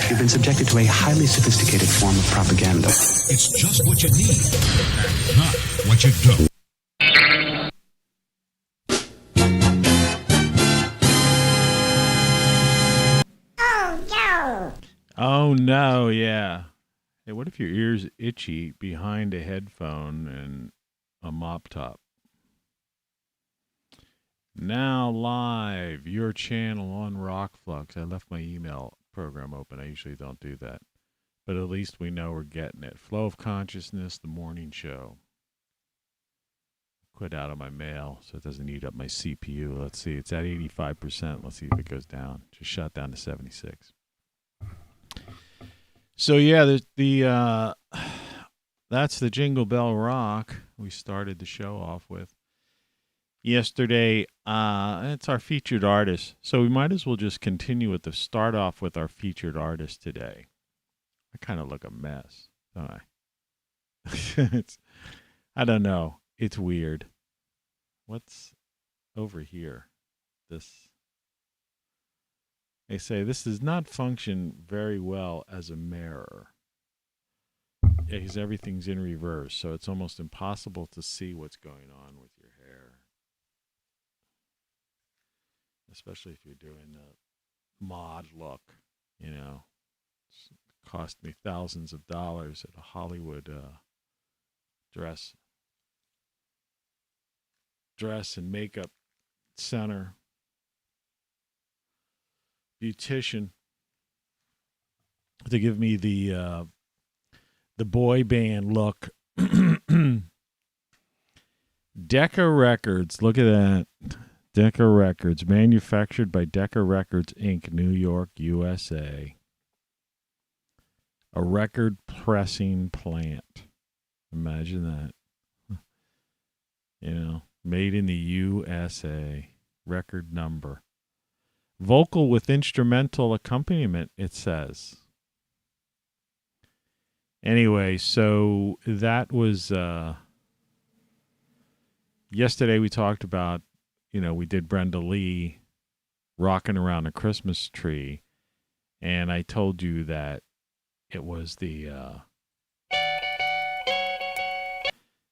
You've been subjected to a highly sophisticated form of propaganda. It's just what you need, and not what you don't. Oh, no, yeah. Hey, what if your ear's itchy behind a headphone and a mop top? Now live, your channel on ROCKFLUX. I left my email program open. I usually don't do that. But at least we know we're getting it. Flow of Consciousness, the morning show. Quit out of my mail so it doesn't eat up my CPU. Let's see. It's at 85%. Let's see if it goes down. Just shot down to 76. So yeah, there's that's the Jingle Bell Rock we started the show off with yesterday. It's our featured artist, so we might as well just continue with the start off with our featured artist today. I kind of look a mess, don't I? I don't know. It's weird. What's over here? They say this does not function very well as a mirror. Yeah, because everything's in reverse, so it's almost impossible to see what's going on with your hair. Especially if you're doing the mod look, you know. It's cost me thousands of dollars at a Hollywood dress and makeup center. Beautician to give me the boy band look. Decca Records, look at that. Decca Records, manufactured by Decca Records Inc., New York, USA. A record pressing plant. Imagine that. You know, made in the USA. Record number. Vocal with instrumental accompaniment, it says. Anyway, so that was yesterday we talked about, you know, we did Brenda Lee rocking around a Christmas tree, and I told you that it was the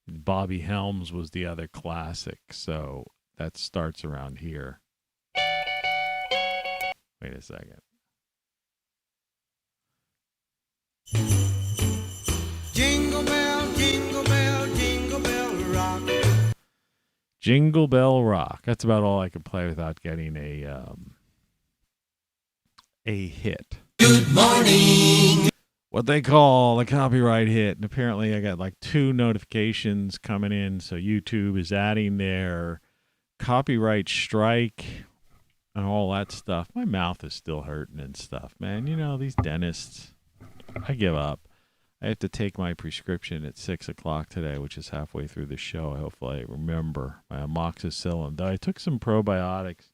Bobby Helms was the other classic, so that starts around here. Wait a second. Jingle bell, jingle bell, jingle bell rock. Jingle Bell Rock. That's about all I can play without getting a hit. Good morning. What they call a copyright hit. And apparently I got like 2 notifications coming in, so YouTube is adding their copyright strike and all that stuff. My mouth is still hurting and stuff, man. You know, these dentists, I give up. I have to take my prescription at 6 o'clock today, which is halfway through the show. Hopefully I remember my amoxicillin. I took some probiotics.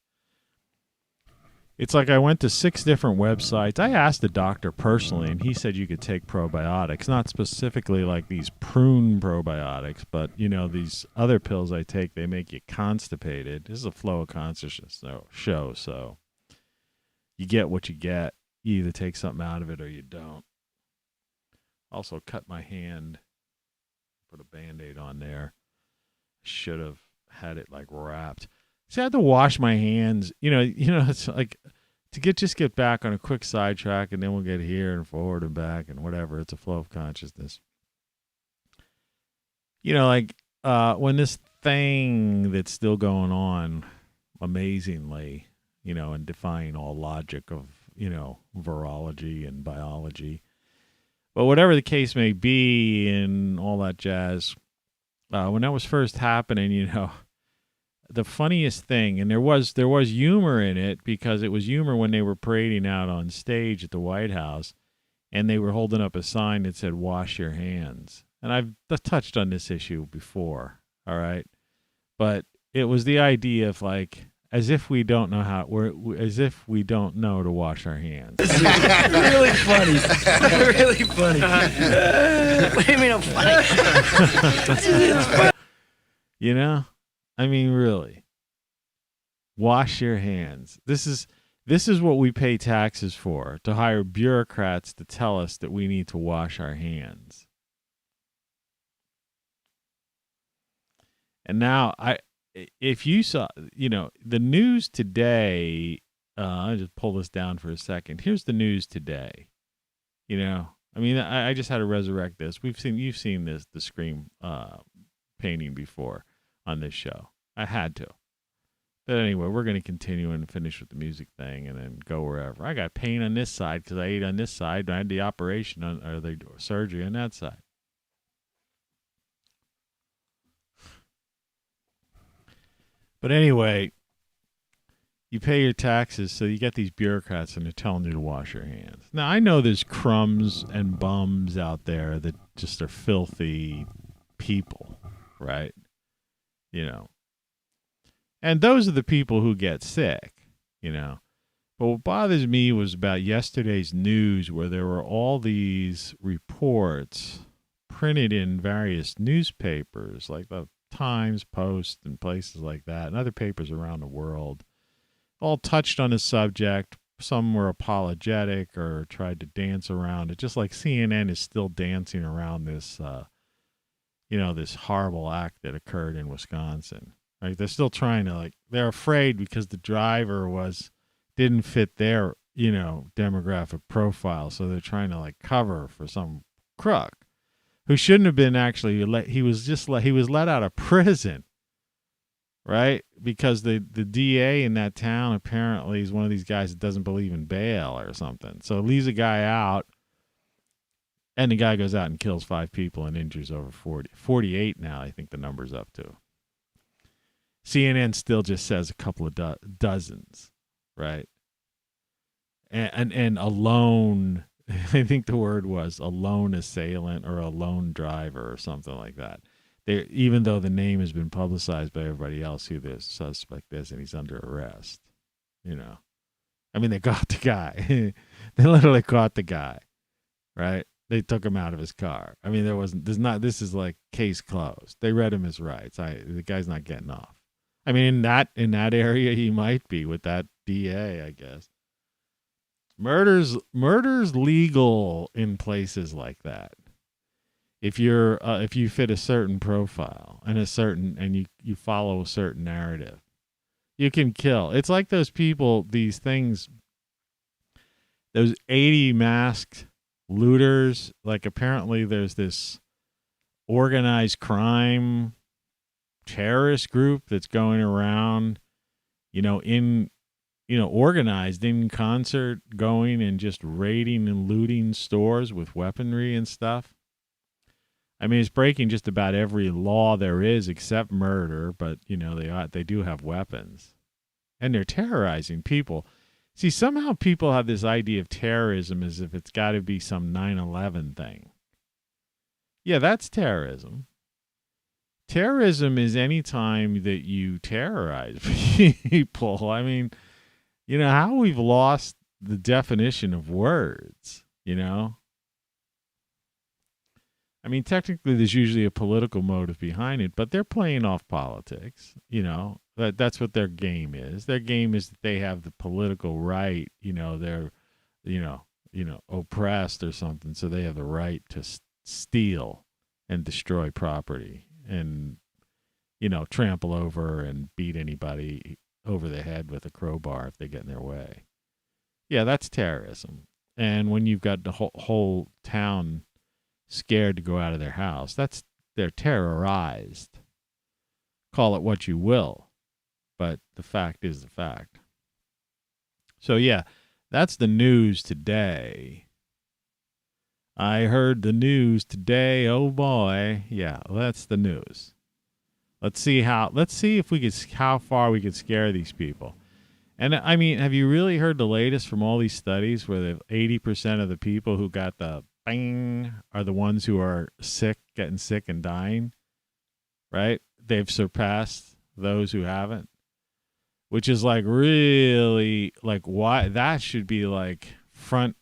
It's like I went to 6 different websites. I asked the doctor personally, and he said you could take probiotics, not specifically like these prune probiotics, but, you know, these other pills I take, they make you constipated. This is a Flow of Consciousness show, so you get what you get. You either take something out of it or you don't. Also cut my hand, put a Band-Aid on there. Should have had it like wrapped. See, I had to wash my hands. You know, it's like to get back on a quick sidetrack, and then we'll get here and forward and back and whatever. It's a flow of consciousness. You know, like when this thing that's still going on, amazingly, you know, and defying all logic of, you know, virology and biology. But whatever the case may be and all that jazz, when that was first happening, you know, the funniest thing, and there was humor in it, because it was humor when they were parading out on stage at the White House and they were holding up a sign that said, "Wash your hands." And I've touched on this issue before, all right? But it was the idea of like, as if we don't know as if we don't know to wash our hands. This is really funny. Really funny. What do you mean I'm funny? You know? I mean, really. Wash your hands. This This is what we pay taxes for, to hire bureaucrats to tell us that we need to wash our hands. And now, if you saw, the news today, I'll just pull this down for a second. Here's the news today. I just had to resurrect this. You've seen the Scream painting before on this show. I had to. But anyway, we're going to continue and finish with the music thing and then go wherever. I got pain on this side because I ate on this side. I had the operation or the surgery on that side. But anyway, you pay your taxes, so you get these bureaucrats and they're telling you to wash your hands. Now, I know there's crumbs and bums out there that just are filthy people, right? And those are the people who get sick, But what bothers me was about yesterday's news where there were all these reports printed in various newspapers, like the Times, Post, and places like that, and other papers around the world, all touched on the subject. Some were apologetic or tried to dance around it, just like CNN is still dancing around this, this horrible act that occurred in Wisconsin. Right? They're still trying to they're afraid because the driver didn't fit their, demographic profile. So they're trying to cover for some crook who shouldn't have been actually he was let out of prison. Right? Because the DA in that town apparently is one of these guys that doesn't believe in bail or something. So leaves a guy out, and the guy goes out and kills 5 people and injures over 48 now, I think the number's up to. CNN still just says a couple of dozens, right? And a lone, I think the word was a lone assailant or a lone driver or something like that. Even though the name has been publicized by everybody else who the suspect is, and he's under arrest, they got the guy. They literally caught the guy, right? They took him out of his car. This is like case closed. They read him his rights. The guy's not getting off. In that area, he might be with that DA, I guess. Murder's legal in places like that. If you fit a certain profile and you follow a certain narrative, you can kill. It's like those people, these things, those 80 masked looters. Apparently there's this organized crime terrorist group that's going around, organized in concert, going and just raiding and looting stores with weaponry and stuff. It's breaking just about every law there is except murder, but they do have weapons, and they're terrorizing people. See, somehow people have this idea of terrorism as if it's got to be some 9/11 thing. Yeah, that's terrorism. Terrorism is any time that you terrorize people. How we've lost the definition of words, technically there's usually a political motive behind it, but they're playing off politics, that's what their game is. Their game is that they have the political right, they're, oppressed or something. So they have the right to steal and destroy property and, trample over and beat anybody over the head with a crowbar if they get in their way. Yeah, that's terrorism. And when you've got the whole town scared to go out of their house, they're terrorized. Call it what you will, but the fact is the fact. So yeah, that's the news today. I heard the news today. Oh boy. Yeah, that's the news. Let's see how far we could scare these people. And have you really heard the latest from all these studies where 80% of the people who got the bang are the ones who are sick, getting sick and dying? Right? They've surpassed those who haven't. Which is really why that should be front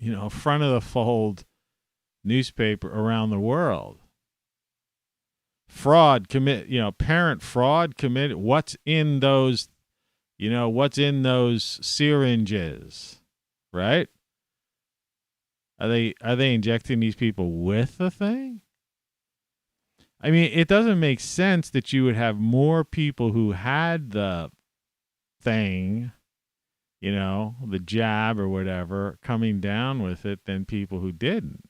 of the fold newspaper around the world. Parent fraud committed. What's in those You know, what's in those syringes, right? Are they injecting these people with the thing? I mean, it doesn't make sense that you would have more people who had the thing, you know, the jab or whatever, coming down with it than people who didn't.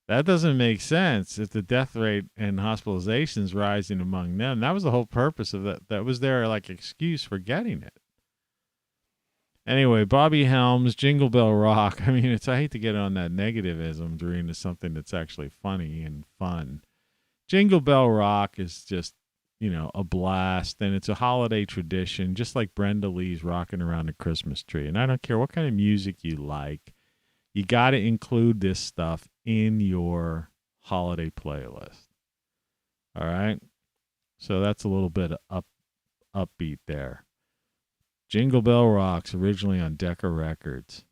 That doesn't make sense if the death rate and hospitalizations rising among them. That was the whole purpose of that. That was their like excuse for getting it. Anyway, Bobby Helms, Jingle Bell Rock. I mean, I hate to get on that negativism into something that's actually funny and fun. Jingle Bell Rock is just, you know, a blast, and it's a holiday tradition, just like Brenda Lee's Rocking Around the Christmas Tree. And I don't care what kind of music you like, you got to include this stuff in your holiday playlist. All right? So that's a little bit upbeat there. Jingle Bell Rock's originally on Decca Records.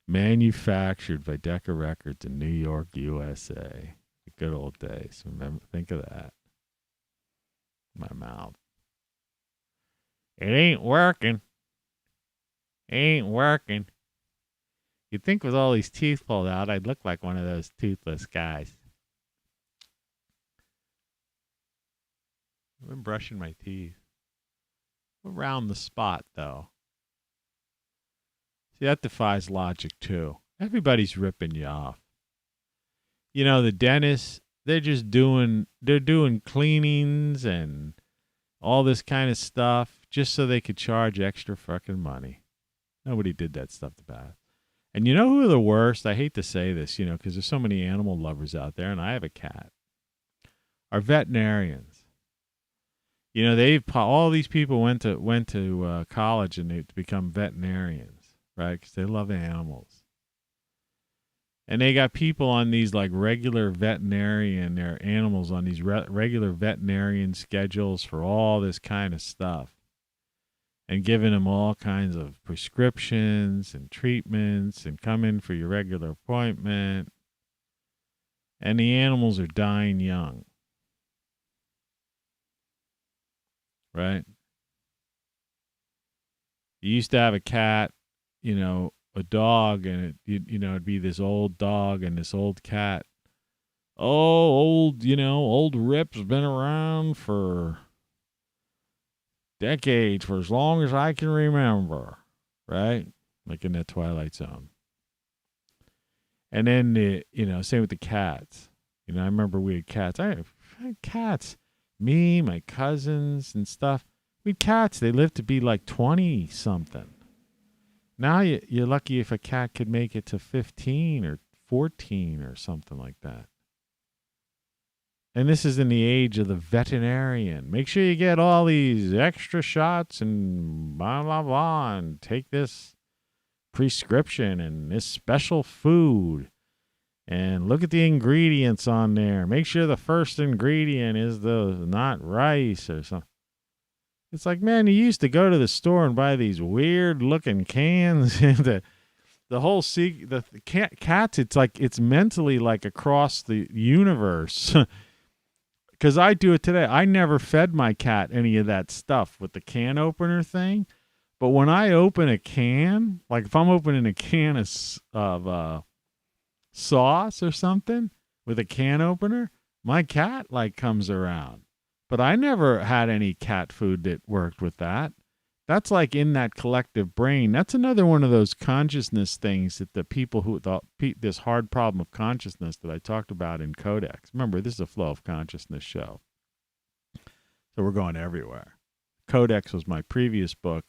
Manufactured by Decca Records in New York, USA. The good old days. Remember, think of that. My mouth. It ain't working. Ain't working. You'd think with all these teeth pulled out, I'd look like one of those toothless guys. I've been brushing my teeth. Around the spot, though. See, that defies logic, too. Everybody's ripping you off. You know, the dentists, they're doing cleanings and all this kind of stuff just so they could charge extra fucking money. Nobody did that stuff to Beth. And you know who are the worst? I hate to say this, you know, because there's so many animal lovers out there, and I have a cat. Are veterinarians. You know, all these people went to college and to become veterinarians, right? Because they love animals. And they got people on these like regular veterinarian, their animals on these regular veterinarian schedules for all this kind of stuff. And giving them all kinds of prescriptions and treatments and come in for your regular appointment. And the animals are dying young. Right? You used to have a cat, you know, a dog, and it'd be this old dog and this old cat. Oh, old Rip's been around for decades, for as long as I can remember, right? Like in that Twilight Zone. And then, same with the cats. You know, I remember we had cats. I had cats. Me, my cousins and stuff. We had cats. They lived to be like 20-something. Now you're lucky if a cat could make it to 15 or 14 or something like that. And this is in the age of the veterinarian. Make sure you get all these extra shots and blah, blah, blah, and take this prescription and this special food. And look at the ingredients on there. Make sure the first ingredient is not rice or something. It's like, man, you used to go to the store and buy these weird-looking cans. And the whole cats, it's like it's mentally like across the universe. Because I do it today. I never fed my cat any of that stuff with the can opener thing. But when I open a can, like if I'm opening a can of sauce or something with a can opener, my cat like comes around. But I never had any cat food that worked with that. That's like in that collective brain. That's another one of those consciousness things that the people who this hard problem of consciousness that I talked about in Codex. Remember, this is a flow of consciousness show. So we're going everywhere. Codex was my previous book.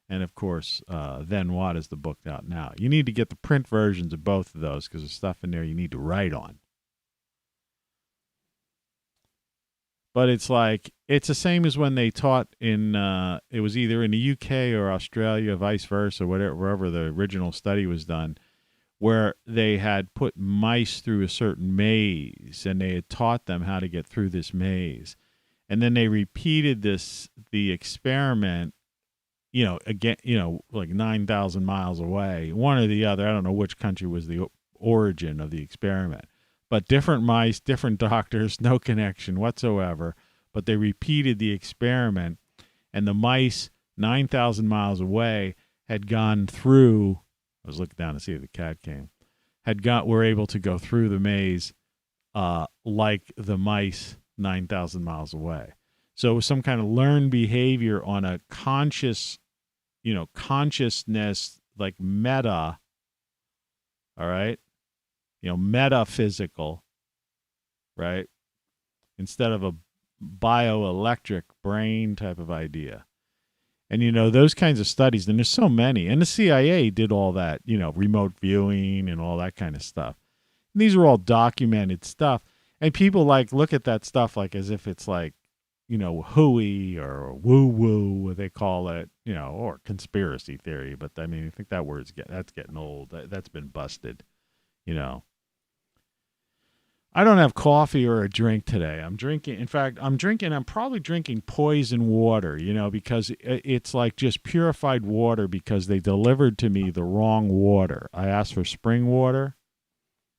And of course, Then What is the book out now. You need to get the print versions of both of those because there's stuff in there you need to write on. But it's like, it's the same as when they taught in, it was either in the UK or Australia, vice versa, wherever the original study was done, where they had put mice through a certain maze and they had taught them how to get through this maze. And then they repeated the experiment, again, like 9,000 miles away, one or the other. I don't know which country was the origin of the experiment. But different mice, different doctors, no connection whatsoever. But they repeated the experiment. and the mice 9,000 miles away had gone through. I was looking down to see if the cat came. Were able to go through the maze like the mice 9,000 miles away. So it was some kind of learned behavior on a consciousness, like meta, all right? Metaphysical, right? Instead of a bioelectric brain type of idea. And, those kinds of studies, and there's so many. And the CIA did all that, remote viewing and all that kind of stuff. And these are all documented stuff. And people look at that stuff like as if it's like, hooey or woo-woo, what they call it, or conspiracy theory. But, I mean, I think that word's getting old. That's been busted, I don't have coffee or a drink today. I'm probably drinking poison water, because it's like just purified water because they delivered to me the wrong water. I asked for spring water,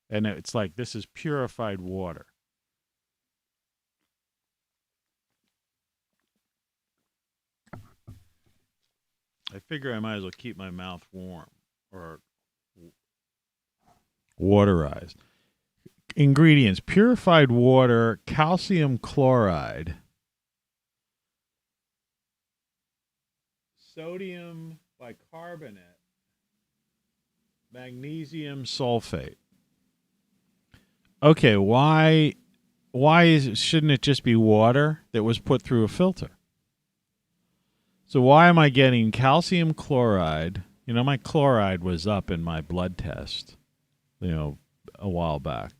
and it's like, this is purified water. I figure I might as well keep my mouth warm or waterized. Ingredients: purified water, calcium chloride, sodium bicarbonate, magnesium sulfate. Okay, why shouldn't it just be water that was put through a filter? So why am I getting calcium chloride? My chloride was up in my blood test, a while back.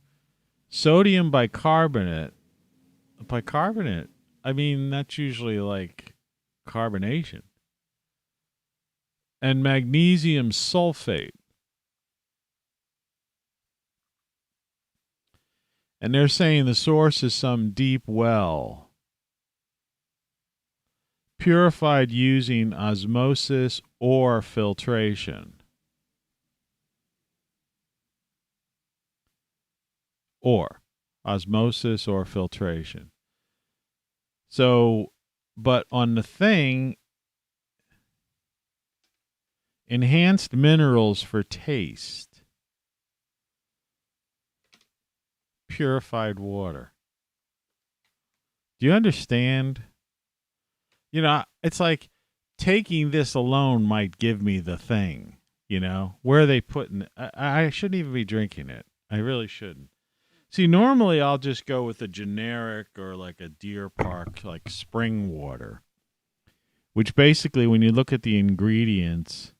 Sodium bicarbonate. Bicarbonate, I mean, that's usually like carbonation. And magnesium sulfate. And they're saying the source is some deep well, purified using osmosis or filtration. Or osmosis or filtration. So, but on the thing, enhanced minerals for taste, purified water. Do you understand? It's like taking this alone might give me the thing, where are they putting, I shouldn't even be drinking it. I really shouldn't. See, normally I'll just go with a generic or like a Deer Park, like spring water, which basically, when you look at the ingredients,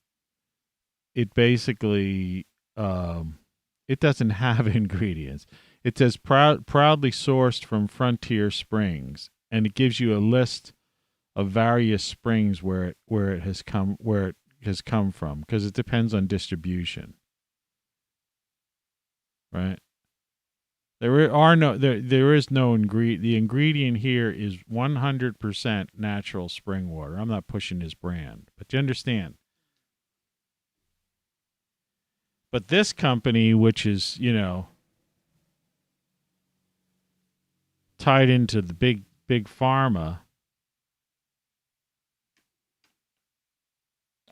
it basically, it doesn't have ingredients. It says proudly sourced from Frontier Springs, and it gives you a list of various springs where it has come from, because it depends on distribution, right? There is no ingredient. The ingredient here is 100% natural spring water. I'm not pushing his brand, but you understand. But this company, which is, tied into the big pharma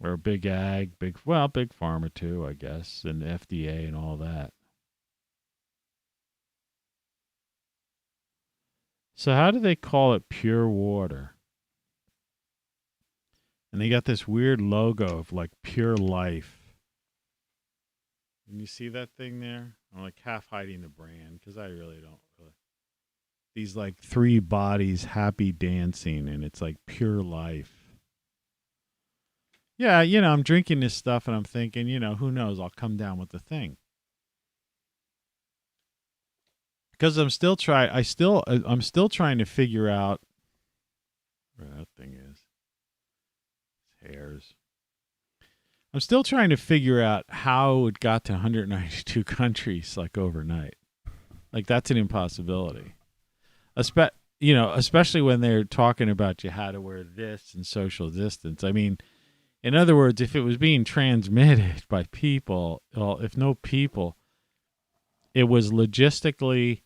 or big ag, big pharma too, I guess, and FDA and all that. So how do they call it pure water? And they got this weird logo of like pure life. Can you see that thing there? I'm like half hiding the brand because I really don't. These like three bodies happy dancing, and it's like pure life. Yeah, I'm drinking this stuff and I'm thinking, who knows? I'll come down with the thing. Because I'm still trying to figure out where that thing is. It's hairs. I'm still trying to figure out how it got to 192 countries like overnight. Like that's an impossibility. Especially when they're talking about you how to wear this and social distance. I mean, in other words, if it was being transmitted by people, well, if no people, it was logistically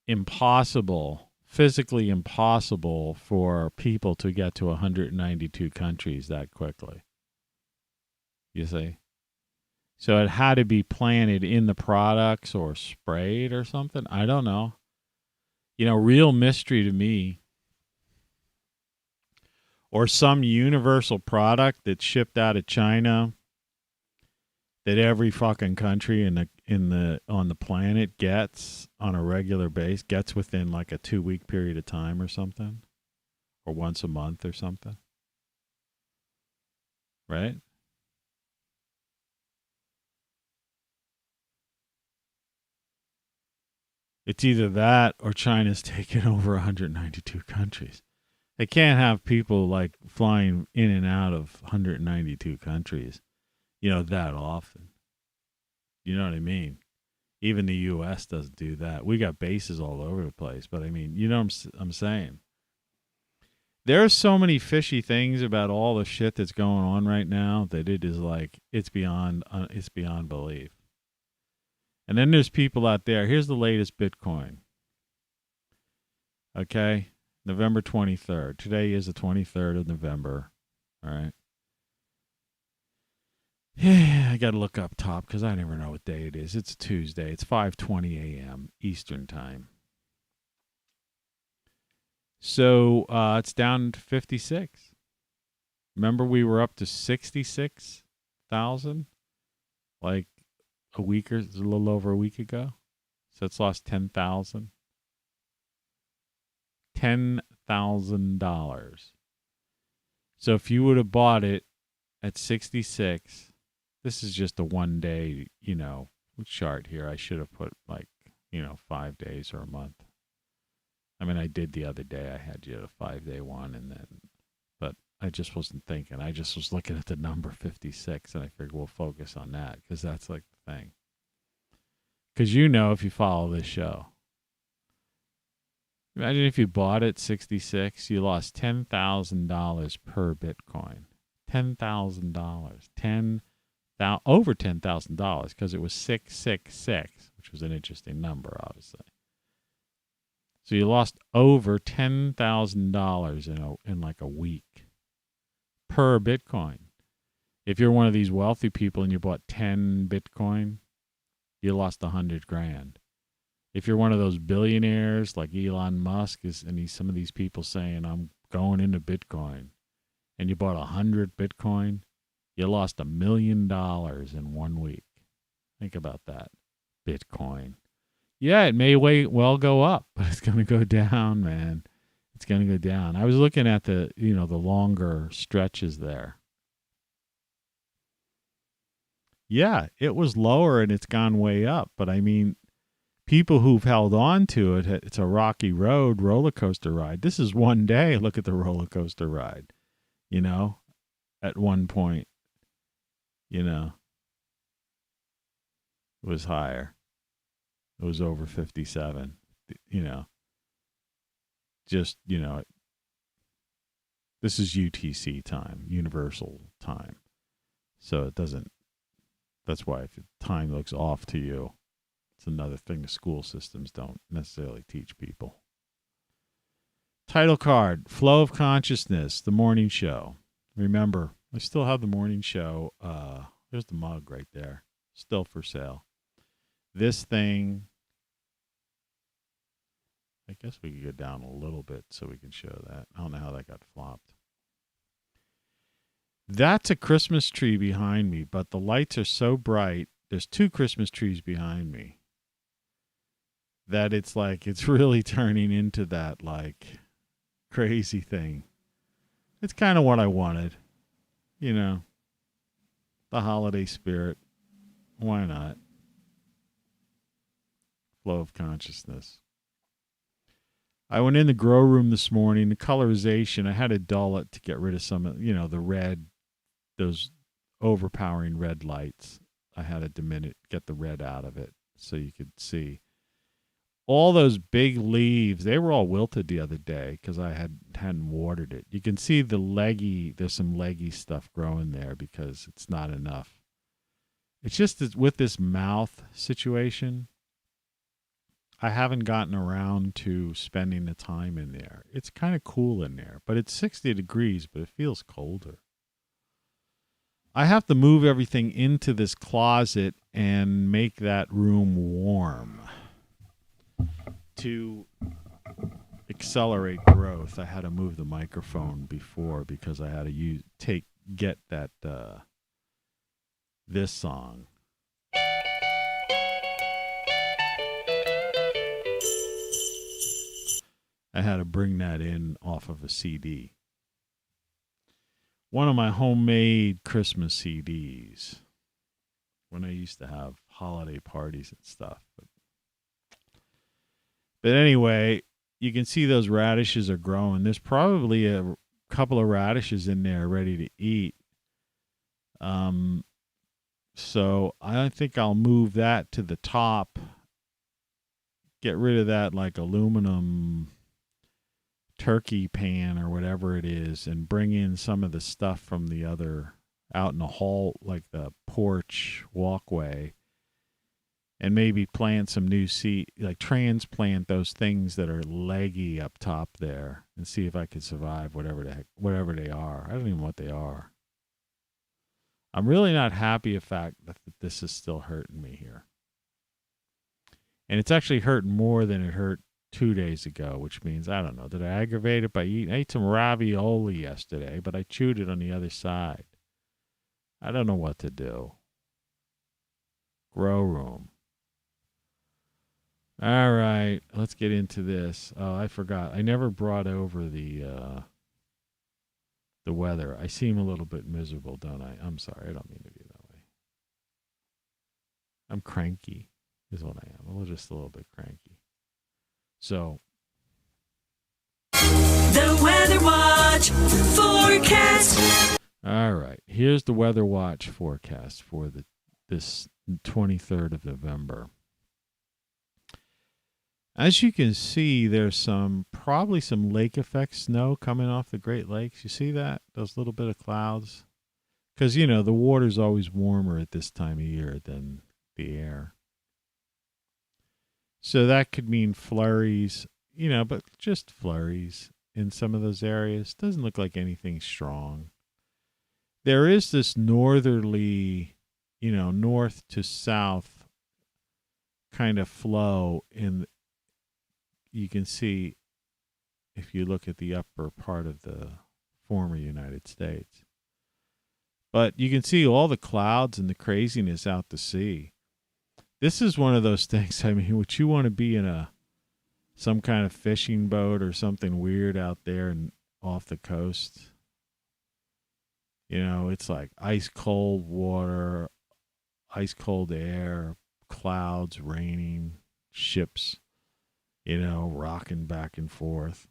impossible physically impossible for people to get to 192 countries that quickly. You see? So it had to be planted in the products or sprayed or something. I don't know. Real mystery to me. Or some universal product that's shipped out of China that every fucking country on the planet gets on a regular base, gets within like a 2-week period of time or something, or once a month or something, right? It's either that or China's taken over 192 countries. They can't have people like flying in and out of 192 countries, that often. You know what I mean? Even the U.S. doesn't do that. We got bases all over the place, but I mean, you know what I'm saying? There are so many fishy things about all the shit that's going on right now that it is like it's beyond belief. And then there's people out there. Here's the latest Bitcoin. Okay, November 23rd. Today is the 23rd of November. All right. Yeah, I got to look up top because I never know what day it is. It's Tuesday. It's 5:20 a.m. Eastern time. So it's down to 56. Remember we were up to 66,000 like a little over a week ago. So it's lost 10,000. $10,000. So if you would have bought it at 66, this is just a 1 day, chart here. I should have put 5 days or a month. I mean, I did the other day. I had a 5-day one, but I just wasn't thinking. I just was looking at the number 56, and I figured we'll focus on that because that's like the thing. Because if you follow this show, imagine if you bought it 66, you lost $10,000 per Bitcoin. $10,000. Over $10,000 because it was 666, which was an interesting number, obviously. So you lost over $10,000 in like a week per Bitcoin. If you're one of these wealthy people and you bought 10 Bitcoin, you lost $100,000. If you're one of those billionaires like Elon Musk and some of these people saying I'm going into Bitcoin, and you bought 100 Bitcoin, you lost $1 million in 1 week. Think about that. Bitcoin. Yeah, it may well go up, but it's going to go down, man. It's going to go down. I was looking at the longer stretches there. Yeah, it was lower and it's gone way up, but I mean, people who've held on to it, it's a rocky road, roller coaster ride. This is 1 day. Look at the roller coaster ride, at one point, it was higher. It was over 57, this is UTC time, universal time. So that's why if time looks off to you, it's another thing the school systems don't necessarily teach people. Title card, Flow of Consciousness, the morning show. Remember, I still have the morning show. There's the mug right there, still for sale. This thing, I guess we could go down a little bit so we can show that. I don't know how that got flopped. That's a Christmas tree behind me, but the lights are so bright. There's 2 Christmas trees behind me that it's really turning into that crazy thing. It's kind of what I wanted, the holiday spirit. Why not? Flow of consciousness. I went in the grow room this morning. The colorization, I had to dull it to get rid of some of, the red, those overpowering red lights. I had to get the red out of it so you could see. All those big leaves, they were all wilted the other day because I hadn't watered it. You can see there's some leggy stuff growing there because it's not enough. It's just that with this mouth situation, I haven't gotten around to spending the time in there. It's kind of cool in there, but it's 60 degrees, but it feels colder. I have to move everything into this closet and make that room warm to accelerate growth. I had to move the microphone before because I had to get that this song. I had to bring that in off of a CD. One of my homemade Christmas CDs when I used to have holiday parties and stuff. But anyway, you can see those radishes are growing. There's probably a couple of radishes in there ready to eat. So I think I'll move that to the top. Get rid of that like aluminum turkey pan or whatever it is and bring in some of the stuff from the other out in the hall, like the porch walkway, and maybe plant some new seed, like transplant those things that are leggy up top there and see if I could survive whatever they are. I don't even know what they are. I'm really not happy the fact that this is still hurting me here. And it's actually hurting more than it hurt 2 days ago, which means, I don't know, did I aggravate it by eating? I ate some ravioli yesterday, but I chewed it on the other side. I don't know what to do. Grow room. All right, let's get into this. Oh, I forgot. I never brought over the weather. I seem a little bit miserable, don't I? I'm sorry. I don't mean to be that way. I'm cranky is what I am. I'm just a little bit cranky. So, the Weather Watch forecast. All right, here's the Weather Watch forecast for this 23rd of November. As you can see, there's probably some lake effect snow coming off the Great Lakes. You see that? Those little bit of clouds? Because, the water's always warmer at this time of year than the air. So that could mean flurries, but just flurries in some of those areas. Doesn't look like anything strong. There is this northerly, north to south kind of flow you can see if you look at the upper part of the former United States. But you can see all the clouds and the craziness out to sea. This is one of those things, would you want to be in some kind of fishing boat or something weird out there and off the coast? It's like ice cold water, ice cold air, clouds, raining, ships, rocking back and forth.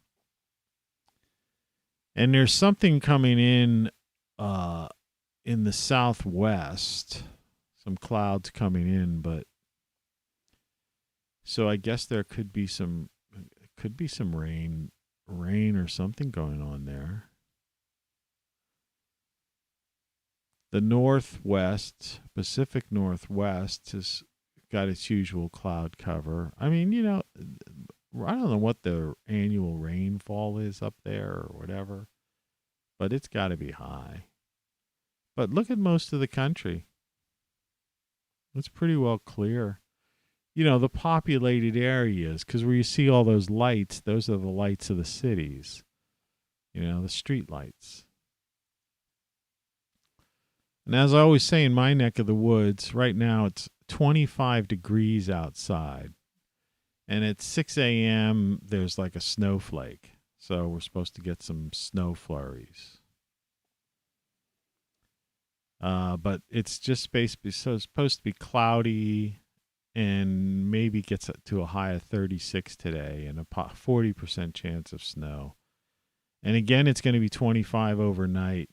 And there's something coming in the southwest, some clouds coming in, but so I guess there could be some rain or something going on there. The northwest, Pacific Northwest, has got its usual cloud cover. I don't know what the annual rainfall is up there or whatever, but it's got to be high. But look at most of the country. It's pretty well clear. The populated areas, because where you see all those lights, those are the lights of the cities. The street lights. And as I always say in my neck of the woods, right now it's 25 degrees outside. And at 6 a.m., there's like a snowflake. So we're supposed to get some snow flurries. But it's just supposed to be cloudy and maybe gets to a high of 36 today and a 40% chance of snow. And again, it's going to be 25 overnight.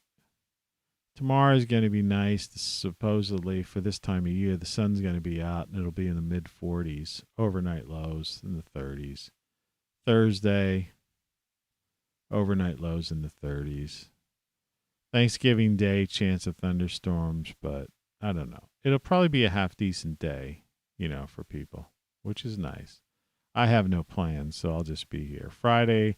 Tomorrow is going to be nice. Supposedly, for this time of year, the sun's going to be out and it'll be in the mid-40s. Overnight lows in the 30s. Thursday, overnight lows in the 30s. Thanksgiving Day, chance of thunderstorms, but I don't know. It'll probably be a half-decent day, for people, which is nice. I have no plans, so I'll just be here. Friday,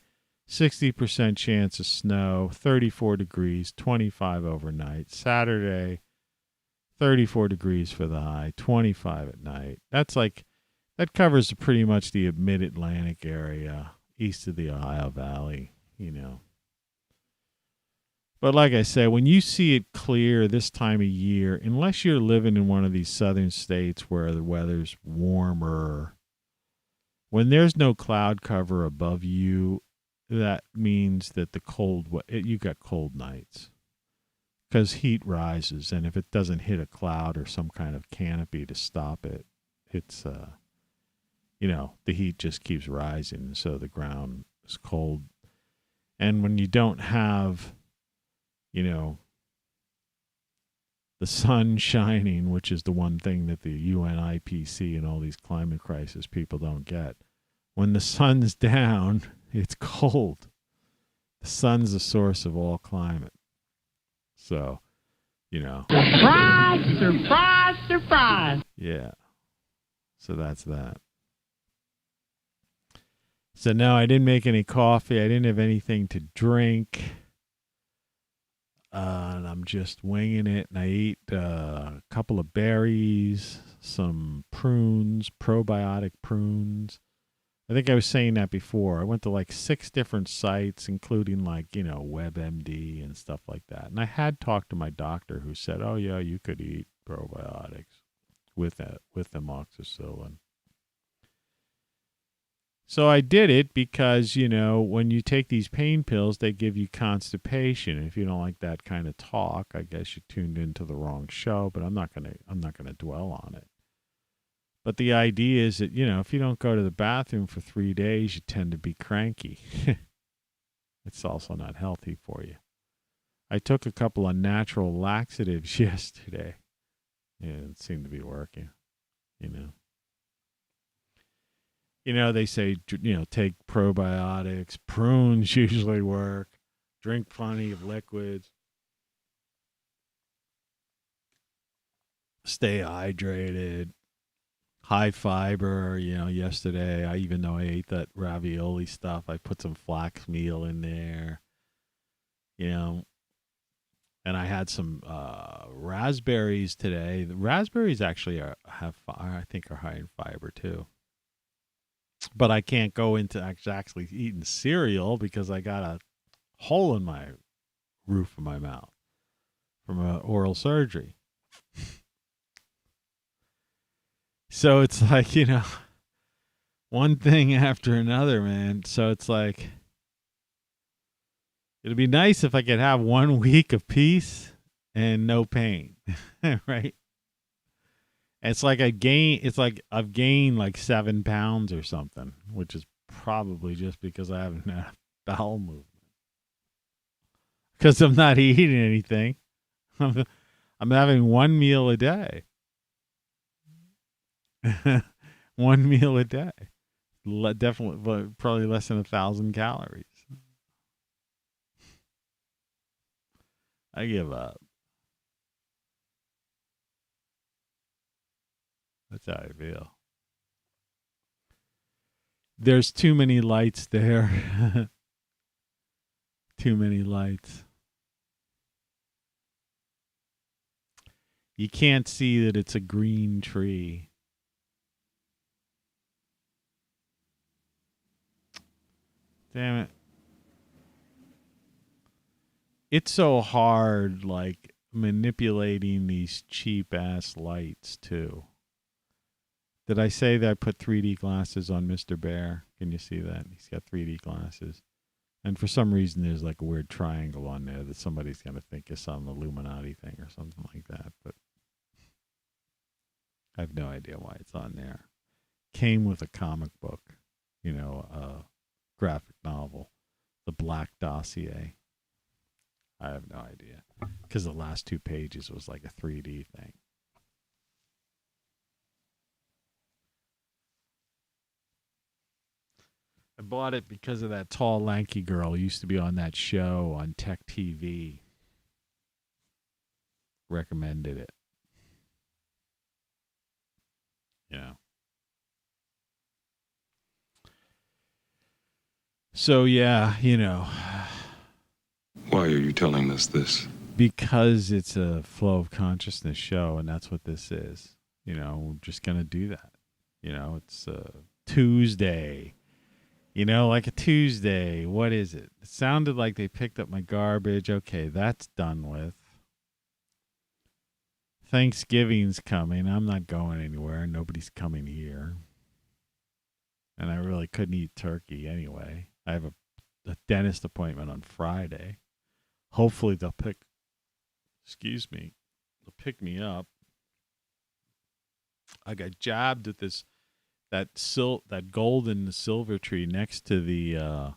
60% chance of snow, 34 degrees, 25 overnight. Saturday, 34 degrees for the high, 25 at night. That covers pretty much the mid-Atlantic area, east of the Ohio Valley, But like I said, when you see it clear this time of year, unless you're living in one of these southern states where the weather's warmer, when there's no cloud cover above you, that means that you got cold nights because heat rises, and if it doesn't hit a cloud or some kind of canopy to stop it, it's the heat just keeps rising, so the ground is cold. And when you don't have the sun shining, which is the one thing that the UNIPC and all these climate crisis people don't get. When the sun's down, it's cold. The sun's the source of all climate. So, Surprise, surprise, surprise. Yeah. So that's that. So no, I didn't make any coffee. I didn't have anything to drink. And I'm just winging it. And I ate a couple of berries, some prunes, probiotic prunes. I think I was saying that before. I went to 6 different sites, including WebMD and stuff like that. And I had talked to my doctor who said, oh, yeah, you could eat probiotics with amoxicillin. So I did it because, when you take these pain pills, they give you constipation. If you don't like that kind of talk, I guess you tuned into the wrong show, but I'm not going to dwell on it. But the idea is that, if you don't go to the bathroom for 3 days, you tend to be cranky. It's also not healthy for you. I took a couple of natural laxatives yesterday. Yeah, it seemed to be working, they say, take probiotics. Prunes usually work. Drink plenty of liquids. Stay hydrated. High fiber. Yesterday, even though I ate that ravioli stuff, I put some flax meal in there. And I had some raspberries today. The raspberries actually I think are high in fiber too. But I can't go into actually eating cereal because I got a hole in my roof of my mouth from oral surgery. So it's one thing after another, man. So it's it'd be nice if I could have 1 week of peace and no pain, right? It's I've gained 7 pounds or something, which is probably just because I haven't had bowel movement. Because I'm not eating anything. I'm having 1 meal a day. 1 meal a day. Definitely, probably less than 1,000 calories. I give up. That's how I feel. There's too many lights there. Too many lights. You can't see that it's a green tree. Damn it. It's so hard, manipulating these cheap ass lights too. Did I say that I put 3D glasses on Mr. Bear? Can you see that? He's got 3D glasses. And for some reason, there's a weird triangle on there that somebody's going to think is some Illuminati thing or something like that. But I have no idea why it's on there. Came with a comic book, a graphic novel, The Black Dossier. I have no idea. Because the last 2 pages was a 3D thing. I bought it because of that tall, lanky girl who used to be on that show on Tech TV. Recommended it. So, yeah, Why are you telling us this? because it's a flow of consciousness show, and that's what this is. We're just going to do that. It's Tuesday. Like a Tuesday. What is it? It sounded like they picked up my garbage. Okay, that's done with. Thanksgiving's coming. I'm not going anywhere. Nobody's coming here. And I really couldn't eat turkey anyway. I have a dentist appointment on Friday. Hopefully they'll pick me up. I got jabbed at that golden silver tree next to the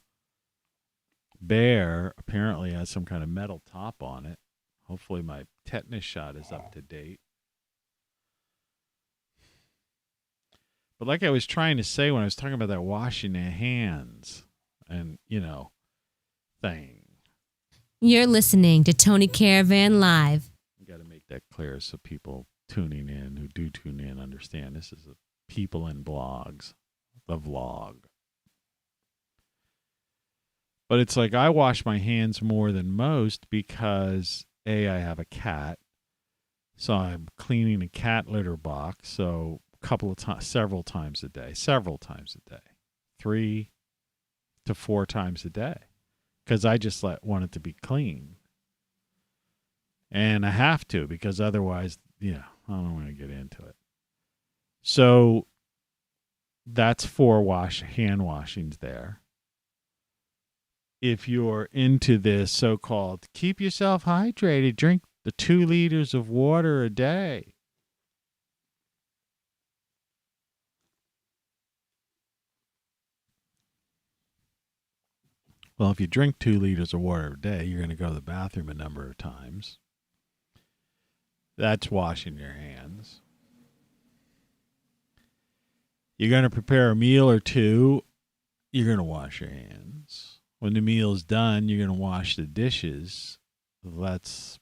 bear. Apparently has some kind of metal top on it. Hopefully my tetanus shot is up to date. But like I was trying to say when I was talking about that washing your hands and, thing. You're listening to Tony Caravan Live. You got to make that clear so people tuning in, who do tune in, understand this is a people in blogs, the vlog. But it's like I wash my hands more than most because, A, I have a cat. So I'm cleaning a cat litter box. So several times a day, 3 to 4 times a day, because I just want it to be clean, and I have to, because otherwise, I don't want to get into it. So that's 4 hand washings there. If you're into this so-called keep yourself hydrated, drink the 2 liters of water a day. Well, if you drink 2 liters of water a day, you're going to go to the bathroom a number of times. That's washing your hands. You're going to prepare a meal or two. You're going to wash your hands. When the meal's done, you're going to wash the dishes. That's,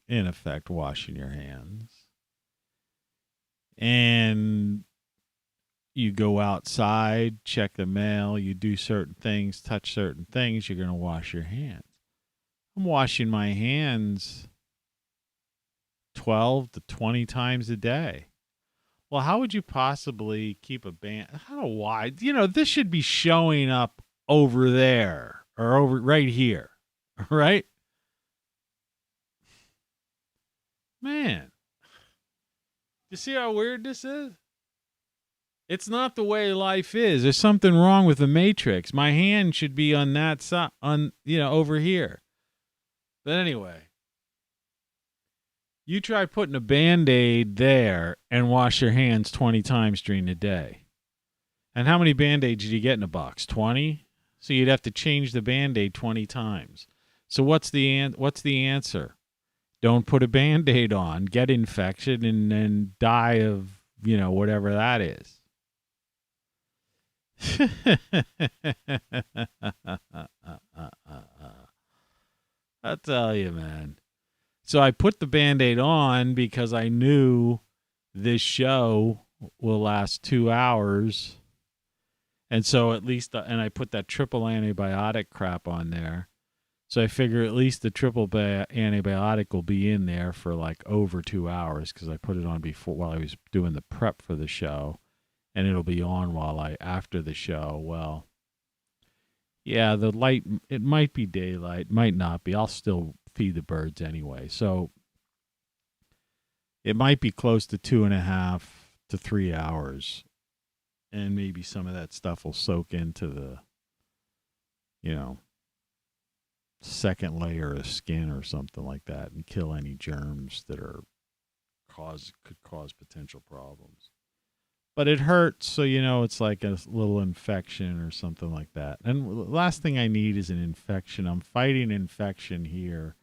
in effect, washing your hands. And you go outside, check the mail, you do certain things, touch certain things, you're going to wash your hands. I'm washing my hands 12 to 20 times a day. Well, how would you possibly keep a band? How wide? This should be showing up over there or over right here, right? Man, you see how weird this is? It's not the way life is. There's something wrong with the matrix. My hand should be on that side, over here. But anyway, you try putting a Band-Aid there and wash your hands 20 times during the day. And how many Band-Aids did you get in a box? 20? So you'd have to change the Band-Aid 20 times. So what's the answer? Don't put a Band-Aid on, get infection, and then die of, whatever that is. I'll tell you, man. So I put the Band-Aid on because I knew this show will last 2 hours. And so at least, and I put that triple antibiotic crap on there. So I figure at least the triple antibiotic will be in there for like over 2 hours, because I put it on before while I was doing the prep for the show, and it'll be on after the show. Well, yeah, the light, it might be daylight, might not be. I'll still feed the birds anyway. So it might be close to 2.5 to 3 hours, and maybe some of that stuff will soak into the, second layer of skin or something like that, and kill any germs that could cause potential problems. But it hurts, so it's like a little infection or something like that. And the last thing I need is an infection. I'm fighting infection here.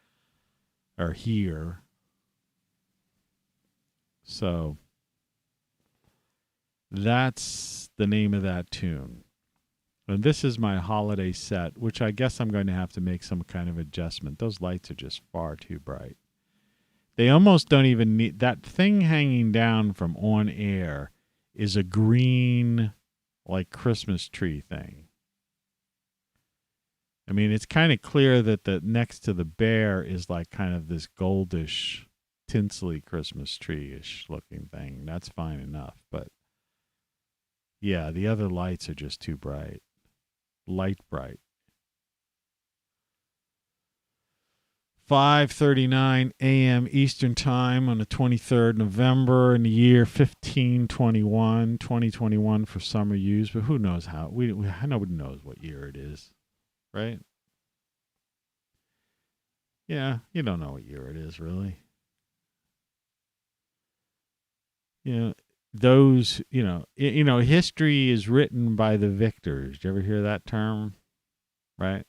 So that's the name of that tune. And this is my holiday set, which I guess I'm going to have to make some kind of adjustment. Those lights are just far too bright. They almost don't even need that thing hanging down from on air is a green, like Christmas tree thing. I mean, it's kind of clear that the next to the bear is like kind of this goldish, tinsely Christmas tree-ish looking thing. That's fine enough. But yeah, the other lights are just too bright. Light bright. 5:39 a.m. Eastern Time on the 23rd November in the year 2021 for summer use, but who knows how? Nobody knows what year it is, right? Yeah, you don't know what year it is, really. Those, history is written by the victors. Did you ever hear that term? Right?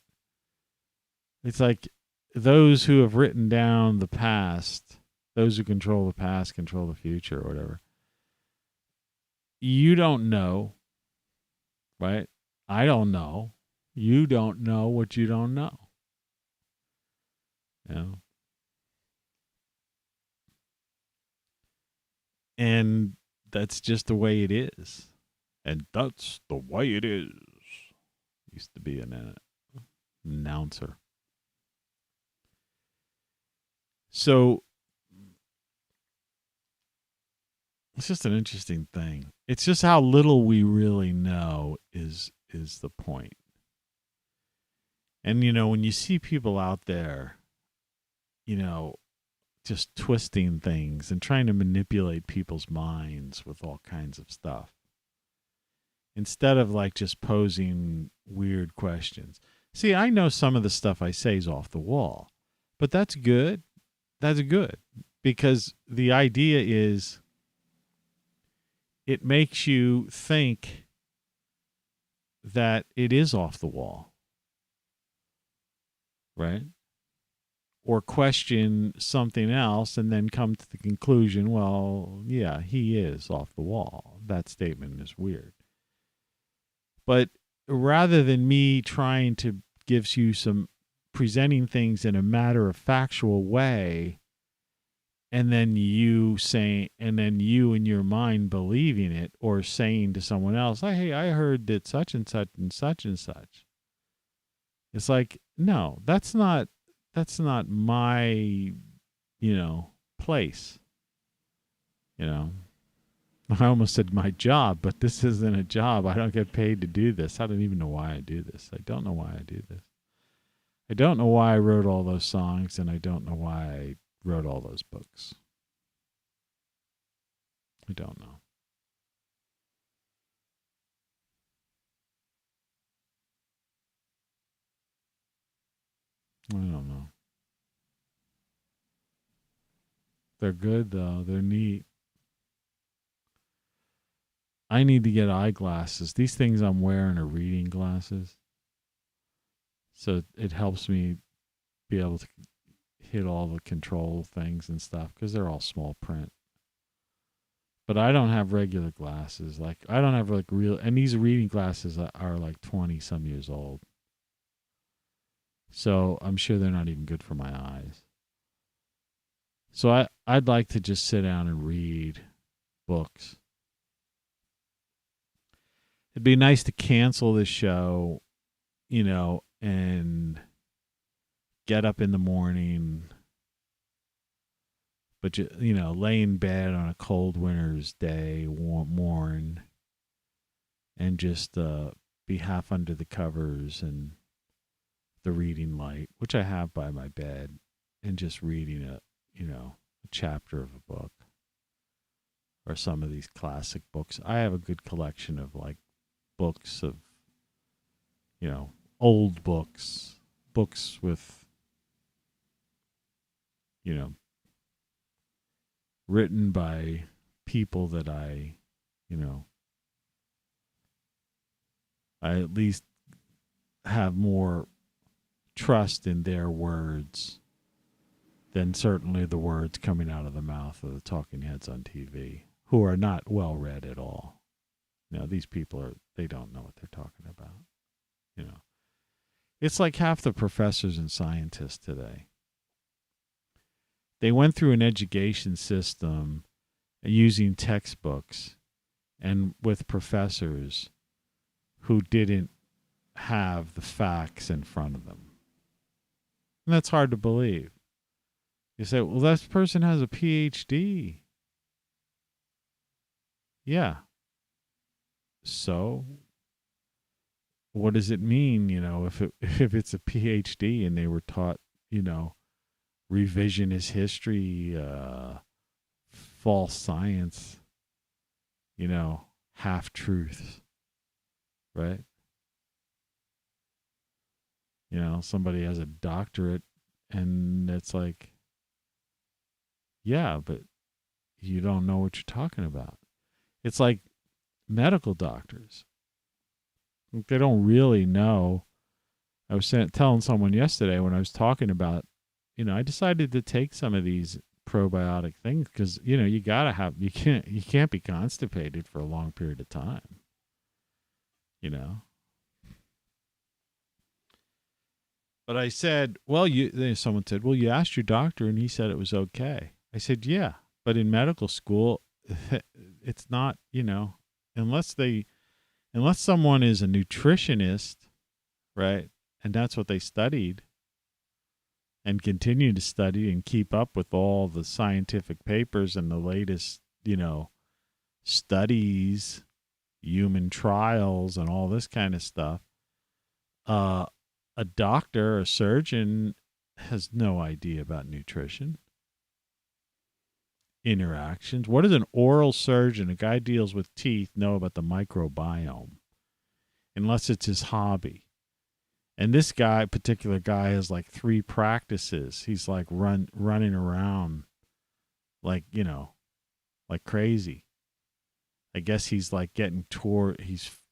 It's like those who have written down the past, those who control the past control the future or whatever. You don't know, right? I don't know. You don't know what you don't know. And that's just the way it is. And that's the way it is. Used to be an announcer. So it's just an interesting thing. It's just how little we really know is the point. And, when you see people out there, just twisting things and trying to manipulate people's minds with all kinds of stuff, instead of like just posing weird questions. See, I know some of the stuff I say is off the wall, but that's good. That's good, because the idea is it makes you think that it is off the wall, right? Or question something else and then come to the conclusion, well, yeah, he is off the wall. That statement is weird. But rather than me trying to give you presenting things in a matter of factual way, and then you in your mind believing it, or saying to someone else, hey, I heard that such and such and such and such. It's like, no, that's not my, place. I almost said my job, but this isn't a job. I don't get paid to do this. I don't even know why I do this. I don't know why I do this. I don't know why I wrote all those songs, and I don't know why I wrote all those books. I don't know. I don't know. They're good, though. They're neat. I need to get eyeglasses. These things I'm wearing are reading glasses. So it helps me be able to hit all the control things and stuff, because they're all small print. But I don't have regular glasses. Like, I don't have like real, and these reading glasses are like 20 some years old. So I'm sure they're not even good for my eyes. So I'd like to just sit down and read books. It'd be nice to cancel this show, and get up in the morning, but lay in bed on a cold winter's day, warm, and just be half under the covers and the reading light, which I have by my bed, and just reading a chapter of a book, or some of these classic books. I have a good collection of like books of, old books with, written by people that I at least have more trust in their words than certainly the words coming out of the mouth of the talking heads on TV, who are not well read at all. These people they don't know what they're talking about. It's like half the professors and scientists today. They went through an education system using textbooks and with professors who didn't have the facts in front of them. And that's hard to believe. You say, well, this person has a PhD. Yeah. So what does it mean, if it's a PhD and they were taught, revisionist history, false science, half-truths, right? Somebody has a doctorate and it's like, yeah, but you don't know what you're talking about. It's like medical doctors. They don't really know. I was telling someone yesterday when I was talking about, I decided to take some of these probiotic things because, you can't be constipated for a long period of time. But I said, well, someone said, well, you asked your doctor and he said it was okay. I said, yeah, but in medical school, it's not, unless someone is a nutritionist, right? And that's what they studied and continue to study and keep up with all the scientific papers and the latest, studies, human trials and all this kind of stuff. A doctor, a surgeon has no idea about nutrition. Interactions. What does an oral surgeon, a guy who deals with teeth, know about the microbiome? Unless it's his hobby. And this particular guy has like 3 practices. He's like running around like, like crazy. I guess he's like getting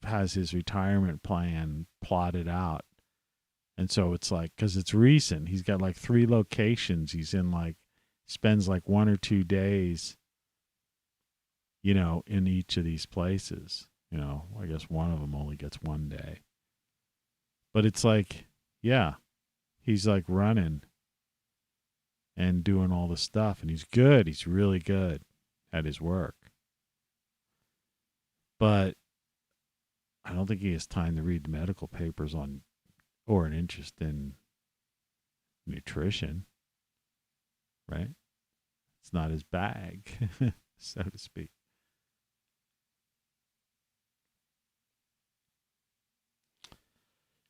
has his retirement plan plotted out. And so it's like, because it's recent, he's got like 3 locations. He's in spends like 1 or 2 days, in each of these places. I guess one of them only gets 1 day. But it's like, yeah, he's like running and doing all this stuff. And he's good. He's really good at his work. But I don't think he has time to read the medical papers or an interest in nutrition, right? It's not his bag, so to speak.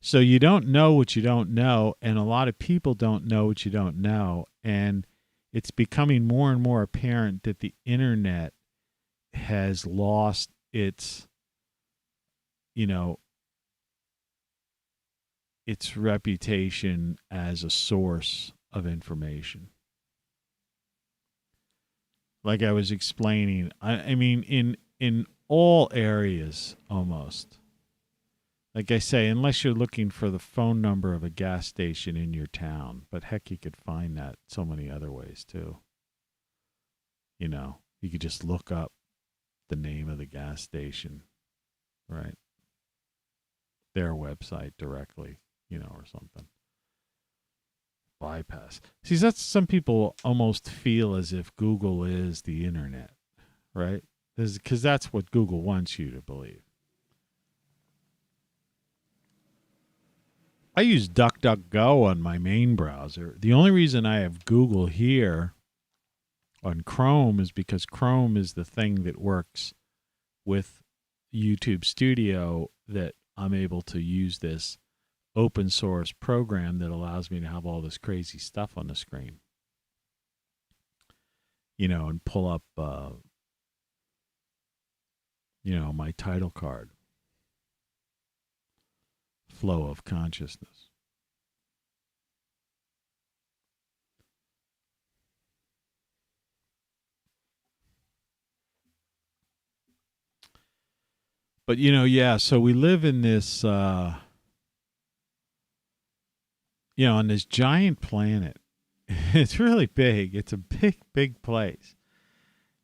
So you don't know what you don't know, and a lot of people don't know what you don't know, and it's becoming more and more apparent that the internet has lost its, its reputation as a source of information. Like I was explaining, I mean, in all areas almost. Like I say, unless you're looking for the phone number of a gas station in your town, but heck, you could find that so many other ways too. You could just look up the name of the gas station, right? Their website directly, or something. Bypass. See, some people almost feel as if Google is the internet, right? Because that's what Google wants you to believe. I use DuckDuckGo on my main browser. The only reason I have Google here on Chrome is because Chrome is the thing that works with YouTube Studio, that I'm able to use this open source program that allows me to have all this crazy stuff on the screen. And pull up, my title card. Flow of consciousness. But, so we live in this, on this giant planet. It's really big. It's a big, big place.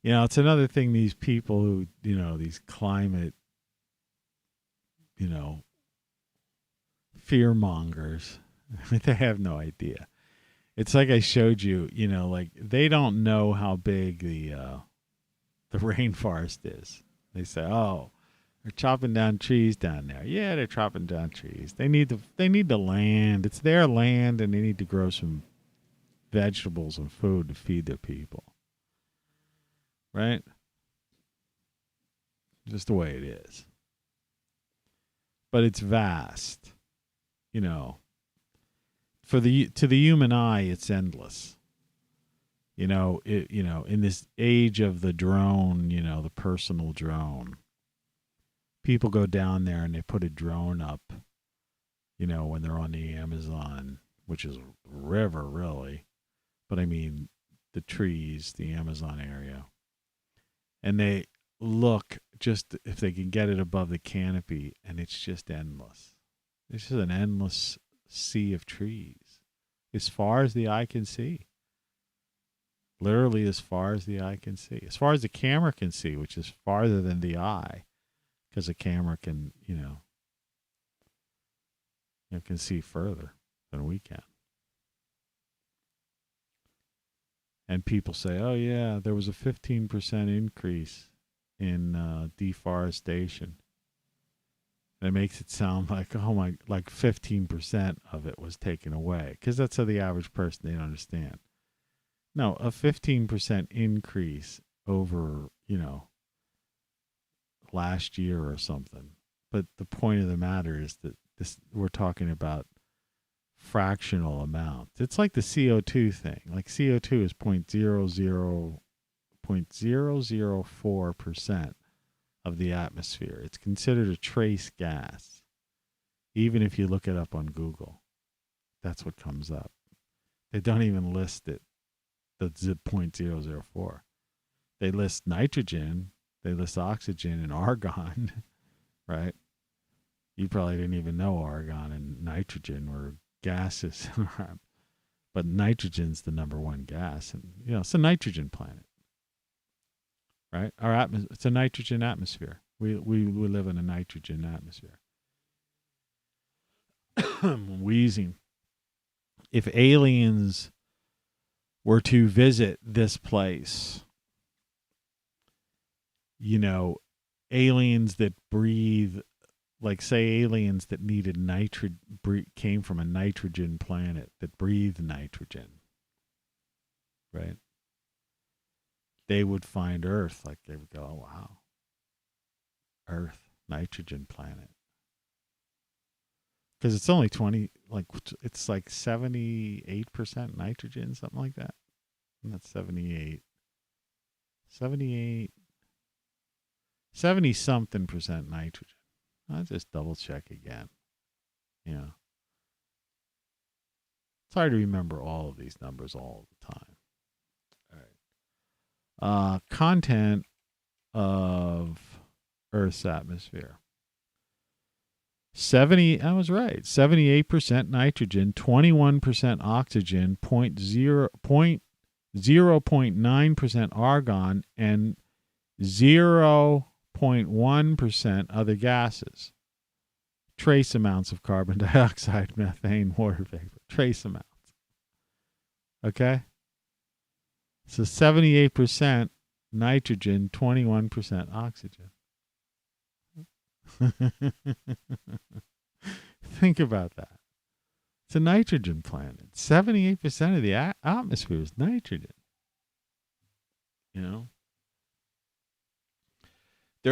It's another thing, these people who, these climate, fear mongers, they have no idea. It's like I showed you, like they don't know how big the rainforest is. They say, oh, They're chopping down trees down there. Yeah, they're chopping down trees. They need the land. It's their land, and they need to grow some vegetables and food to feed their people. Right? Just the way it is. But it's vast. You know. To the human eye, it's endless. In this age of the drone, the personal drone, people go down there and they put a drone up, when they're on the Amazon, which is a river, really. But I mean, the trees, the Amazon area. And they look just if they can get it above the canopy, and it's just endless. It's just an endless sea of trees as far as the eye can see. Literally as far as the eye can see. As far as the camera can see, which is farther than the eye, because the camera can, can see further than we can. And people say, oh, yeah, there was a 15% increase in deforestation. And it makes it sound like, like 15% of it was taken away. Because that's how the average person, they don't understand. No, a 15% increase over, last year or something. But the point of the matter is that we're talking about fractional amounts. It's like the CO2 thing. Like CO2 is 0.004% of the atmosphere. It's considered a trace gas. Even if you look it up on Google, that's what comes up. They don't even list it, the 0.004. They list nitrogen, they list oxygen and argon, right? You probably didn't even know argon and nitrogen were gases. But nitrogen's the number one gas. And, it's a nitrogen planet. Right? It's a nitrogen atmosphere. We live in a nitrogen atmosphere. I'm wheezing. If aliens were to visit this place, aliens that breathe, like say aliens that needed came from a nitrogen planet that breathed nitrogen, right? They would find Earth, like they would go, oh, wow, Earth, nitrogen planet. Because it's only it's like 78% nitrogen, something like that. And that's 78. 70-something% nitrogen. I'll just double check again. It's hard to remember all of these numbers all the time. All right. Content of Earth's atmosphere. I was right. 78% nitrogen, 21% oxygen, 0.9% argon, and 0.1% other gases. Trace amounts of carbon dioxide, methane, water vapor. Trace amounts. Okay? So 78% nitrogen, 21% oxygen. Think about that. It's a nitrogen planet. 78% of the atmosphere is nitrogen. There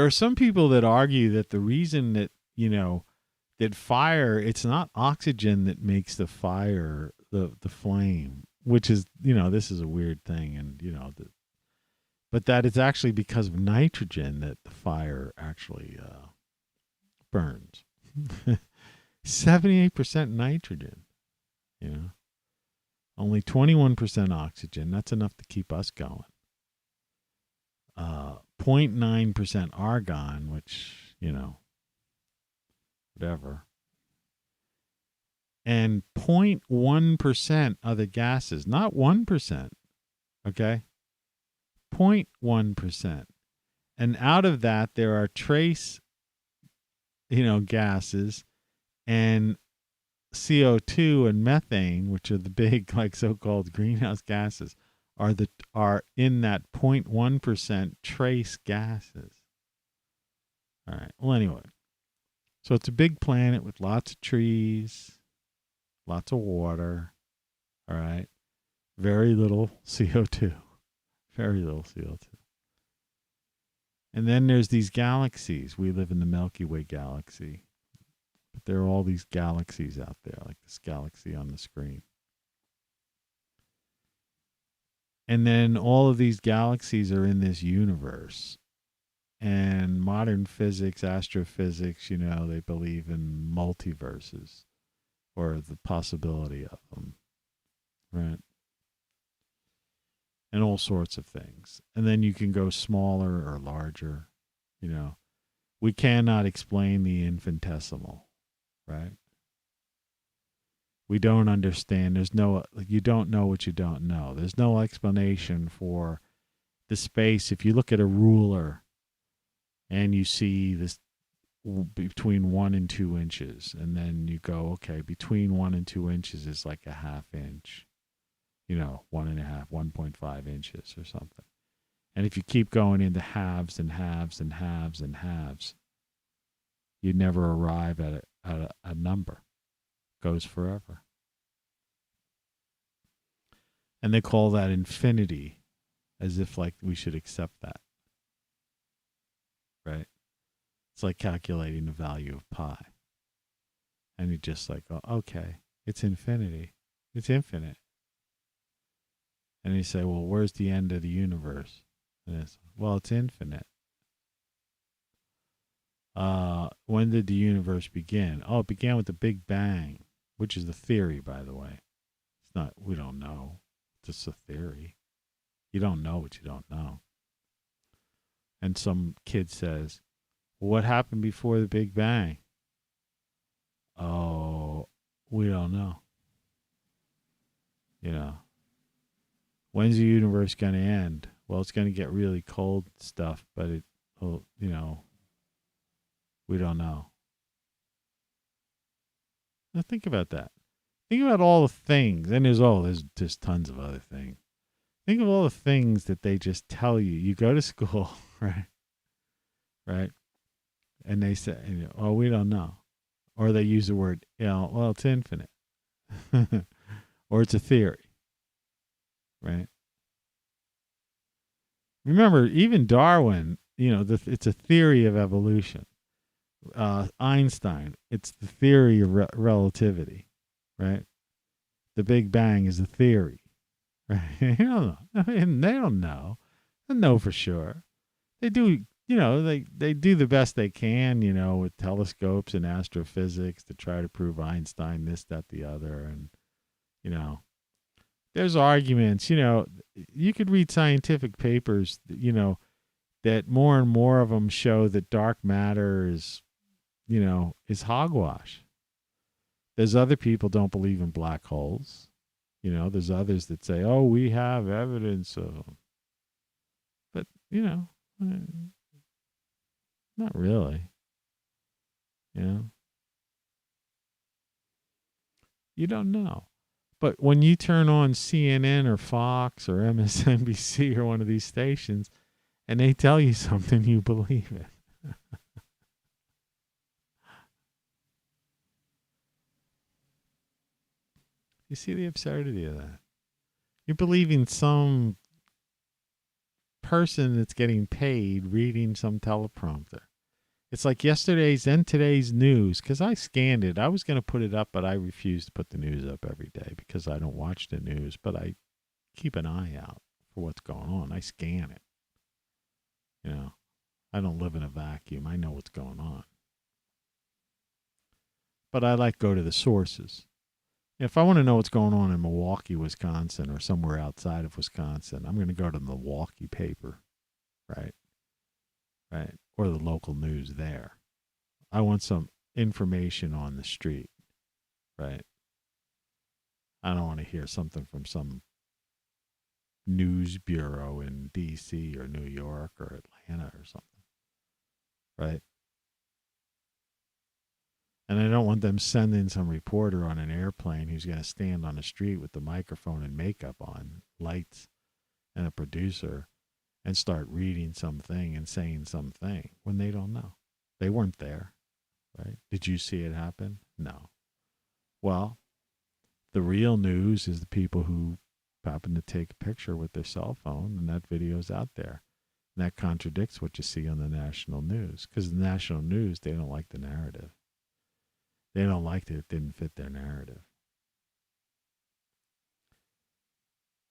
are some people that argue that the reason that, that fire, it's not oxygen that makes the fire, the flame, which is, this is a weird thing. And, but that it's actually because of nitrogen that the fire actually burns. 78% nitrogen, only 21% oxygen. That's enough to keep us going. 0.9% argon, which, whatever. And 0.1% other gases, not 1%. Okay? 0.1%. And out of that, there are trace, gases and CO2 and methane, which are the big, so-called greenhouse gases, are in that 0.1% trace gases. All right. Well, anyway. So it's a big planet with lots of trees, lots of water, all right? Very little CO2. Very little CO2. And then there's these galaxies. We live in the Milky Way galaxy. But there are all these galaxies out there, like this galaxy on the screen. And then all of these galaxies are in this universe. And modern physics, astrophysics, you know, they believe in multiverses or the possibility of them, right? And all sorts of things. And then you can go smaller or larger, you know. We cannot explain the infinitesimal, right? We don't understand. You don't know what you don't know. There's no explanation for the space. If you look at a ruler and you see this between 1 and 2 inches, and then you go, okay, between 1 and 2 inches is like a half inch, you know, 1.5, 1.5 inches or something. And if you keep going into halves and halves and halves and halves, you never arrive at a number. It goes forever. And they call that infinity, as if like we should accept that. Right? It's like calculating the value of pi. And you just like, oh, okay, it's infinity. It's infinite. And you say, well, where's the end of the universe? And it's, well, it's infinite. When did the universe begin? Oh, it began with the Big Bang, which is the theory, by the way. It's not, we don't know. It's just a theory. You don't know what you don't know. And some kid says, well, what happened before the Big Bang? Oh, we don't know. You know, when's the universe going to end? Well, it's going to get really cold stuff, but it, you know, we don't know. Now think about that. Think about all the things, and there's just tons of other things. Think of all the things that they just tell you. You go to school, right? Right? And they say, oh, we don't know. Or they use the word, you know, well, it's infinite. Or it's a theory. Right? Remember, even Darwin, you know, it's a theory of evolution. Einstein, it's the theory of relativity. Right? The Big Bang is a theory. Right? They don't know. They don't know. They know for sure. They do, you know, they do the best they can, you know, with telescopes and astrophysics to try to prove Einstein this, that, the other. And, you know, there's arguments, you know, you could read scientific papers, you know, that more and more of them show that dark matter is, you know, is hogwash. There's other people don't believe in black holes. You know, there's others that say, oh, we have evidence of them. But, you know, not really. You know? You don't know. But when you turn on CNN or Fox or MSNBC or one of these stations and they tell you something, you believe it. You see the absurdity of that? You're believing some person that's getting paid reading some teleprompter. It's like yesterday's and today's news, because I scanned it. I was going to put it up, but I refused to put the news up every day because I don't watch the news, but I keep an eye out for what's going on. I scan it. You know, I don't live in a vacuum. I know what's going on. But I like go to the sources. If I want to know what's going on in Milwaukee, Wisconsin, or somewhere outside of Wisconsin, I'm going to go to the Milwaukee paper, right? Right? Or the local news there. I want some information on the street, right? I don't want to hear something from some news bureau in D.C. or New York or Atlanta or something, right? And I don't want them sending some reporter on an airplane who's going to stand on the street with the microphone and makeup on, lights, and a producer, and start reading something and saying something when they don't know. They weren't there, right? Did you see it happen? No. Well, the real news is the people who happen to take a picture with their cell phone, and that video's out there. And that contradicts what you see on the national news, because the national news, they don't like the narrative. They don't like that it didn't fit their narrative.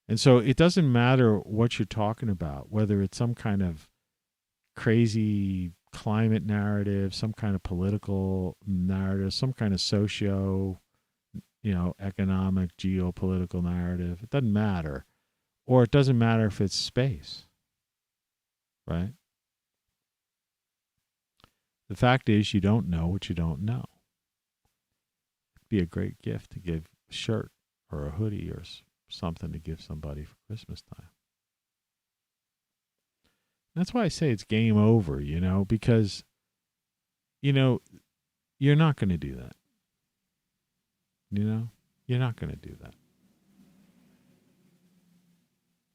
And so it doesn't matter what you're talking about, whether it's some kind of crazy climate narrative, some kind of political narrative, some kind of economic, geopolitical narrative. It doesn't matter. Or it doesn't matter if it's space, right? The fact is, you don't know what you don't know. It'd be a great gift to give a shirt or a hoodie or something to give somebody for Christmas time. That's why I say it's game over, because, you're not going to do that. You're not going to do that.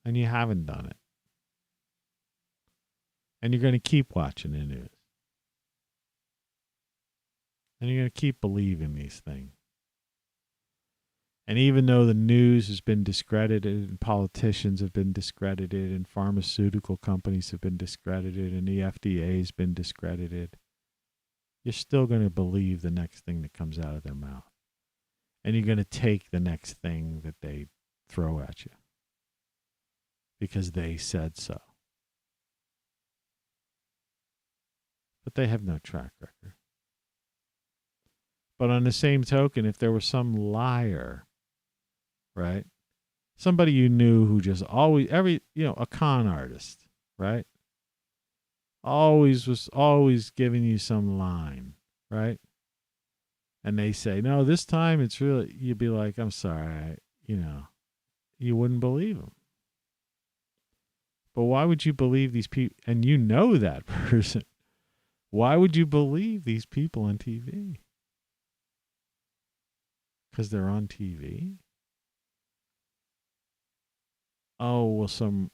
And you haven't done it. And you're going to keep watching the news. And you're going to keep believing these things. And even though the news has been discredited and politicians have been discredited and pharmaceutical companies have been discredited and the FDA has been discredited, you're still going to believe the next thing that comes out of their mouth. And you're going to take the next thing that they throw at you because they said so. But they have no track record. But on the same token, if there was some liar, right? Somebody you knew who just always, a con artist, right? Always giving you some line, right? And they say, no, this time it's really, you'd be like, I'm sorry, you wouldn't believe them. But why would you believe these people? And you know that person. Why would you believe these people on TV? Because they're on TV? Oh, well, some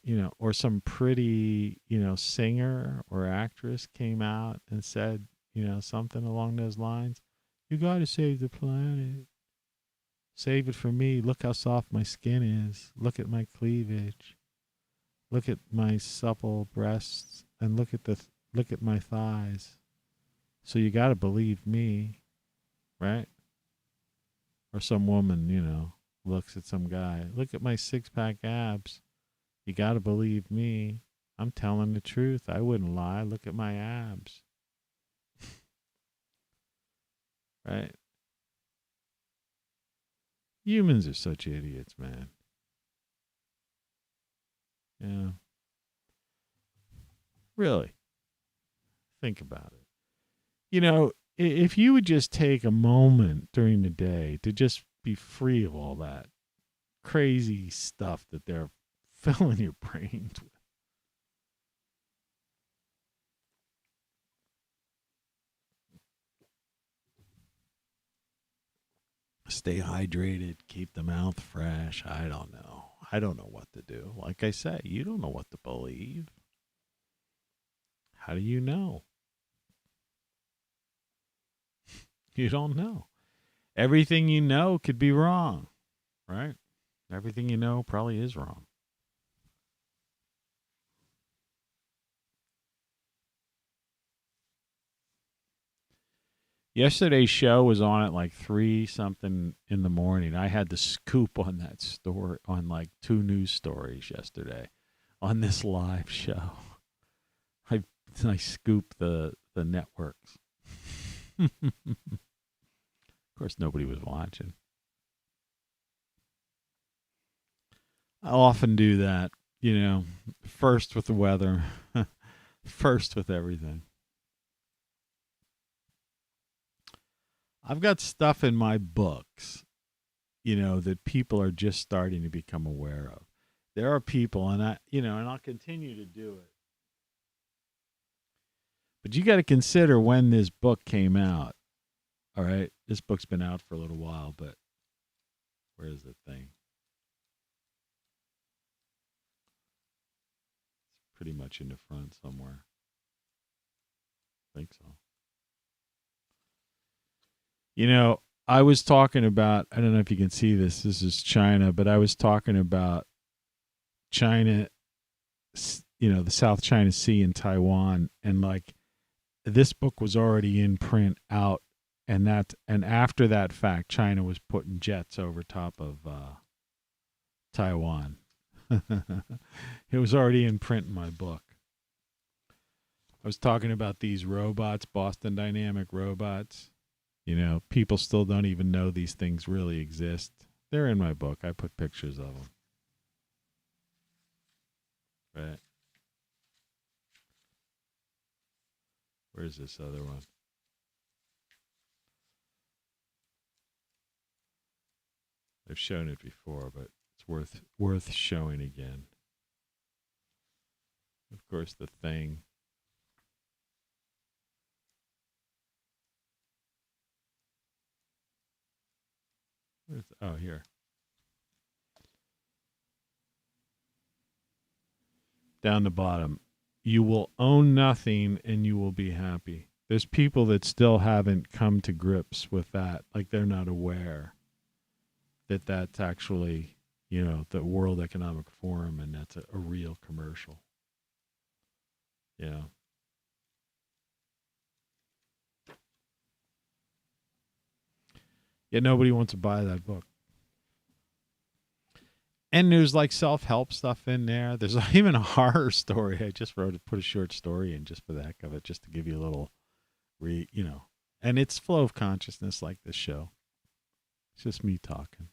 pretty, singer or actress came out and said, something along those lines. You got to save the planet. Save it for me. Look how soft my skin is. Look at my cleavage. Look at my supple breasts and look at my thighs. So you got to believe me, right? Or some woman, looks at some guy. Look at my six-pack abs. You got to believe me. I'm telling the truth. I wouldn't lie. Look at my abs. Right? Humans are such idiots, man. Yeah. Really. Think about it. If you would just take a moment during the day to just be free of all that crazy stuff that they're filling your brains with. Stay hydrated, keep the mouth fresh. I don't know. I don't know what to do. Like I say, you don't know what to believe. How do you know? You don't know. Everything you know could be wrong, right? Everything you know probably is wrong. Yesterday's show was on at like 3-something in the morning. I had the scoop on that story, on like 2 news stories yesterday on this live show. I scooped the networks. Of course, nobody was watching. I often do that, first with the weather, first with everything. I've got stuff in my books, that people are just starting to become aware of. There are people, and I'll continue to do it. But you got to consider when this book came out. All right, this book's been out for a little while, but where is the thing? It's pretty much in the front somewhere. I think so. You know, I was talking about, I don't know if you can see this. This is China, but I was talking about China, the South China Sea and Taiwan. And like this book was already in print out. And after that fact, China was putting jets over top of Taiwan. It was already in print in my book. I was talking about these robots, Boston Dynamic robots. You know, people still don't even know these things really exist. They're in my book. I put pictures of them. Right. Where's this other one? I've shown it before, but it's worth showing again. Of course, the thing. Here. Down the bottom. You will own nothing and you will be happy. There's people that still haven't come to grips with that. Like they're not aware that that's actually, the World Economic Forum and that's a real commercial. Yeah. Yet nobody wants to buy that book. And there's like self-help stuff in there. There's even a horror story. I just put a short story in just for the heck of it, just to give you a little, and it's flow of consciousness like this show. It's just me talking.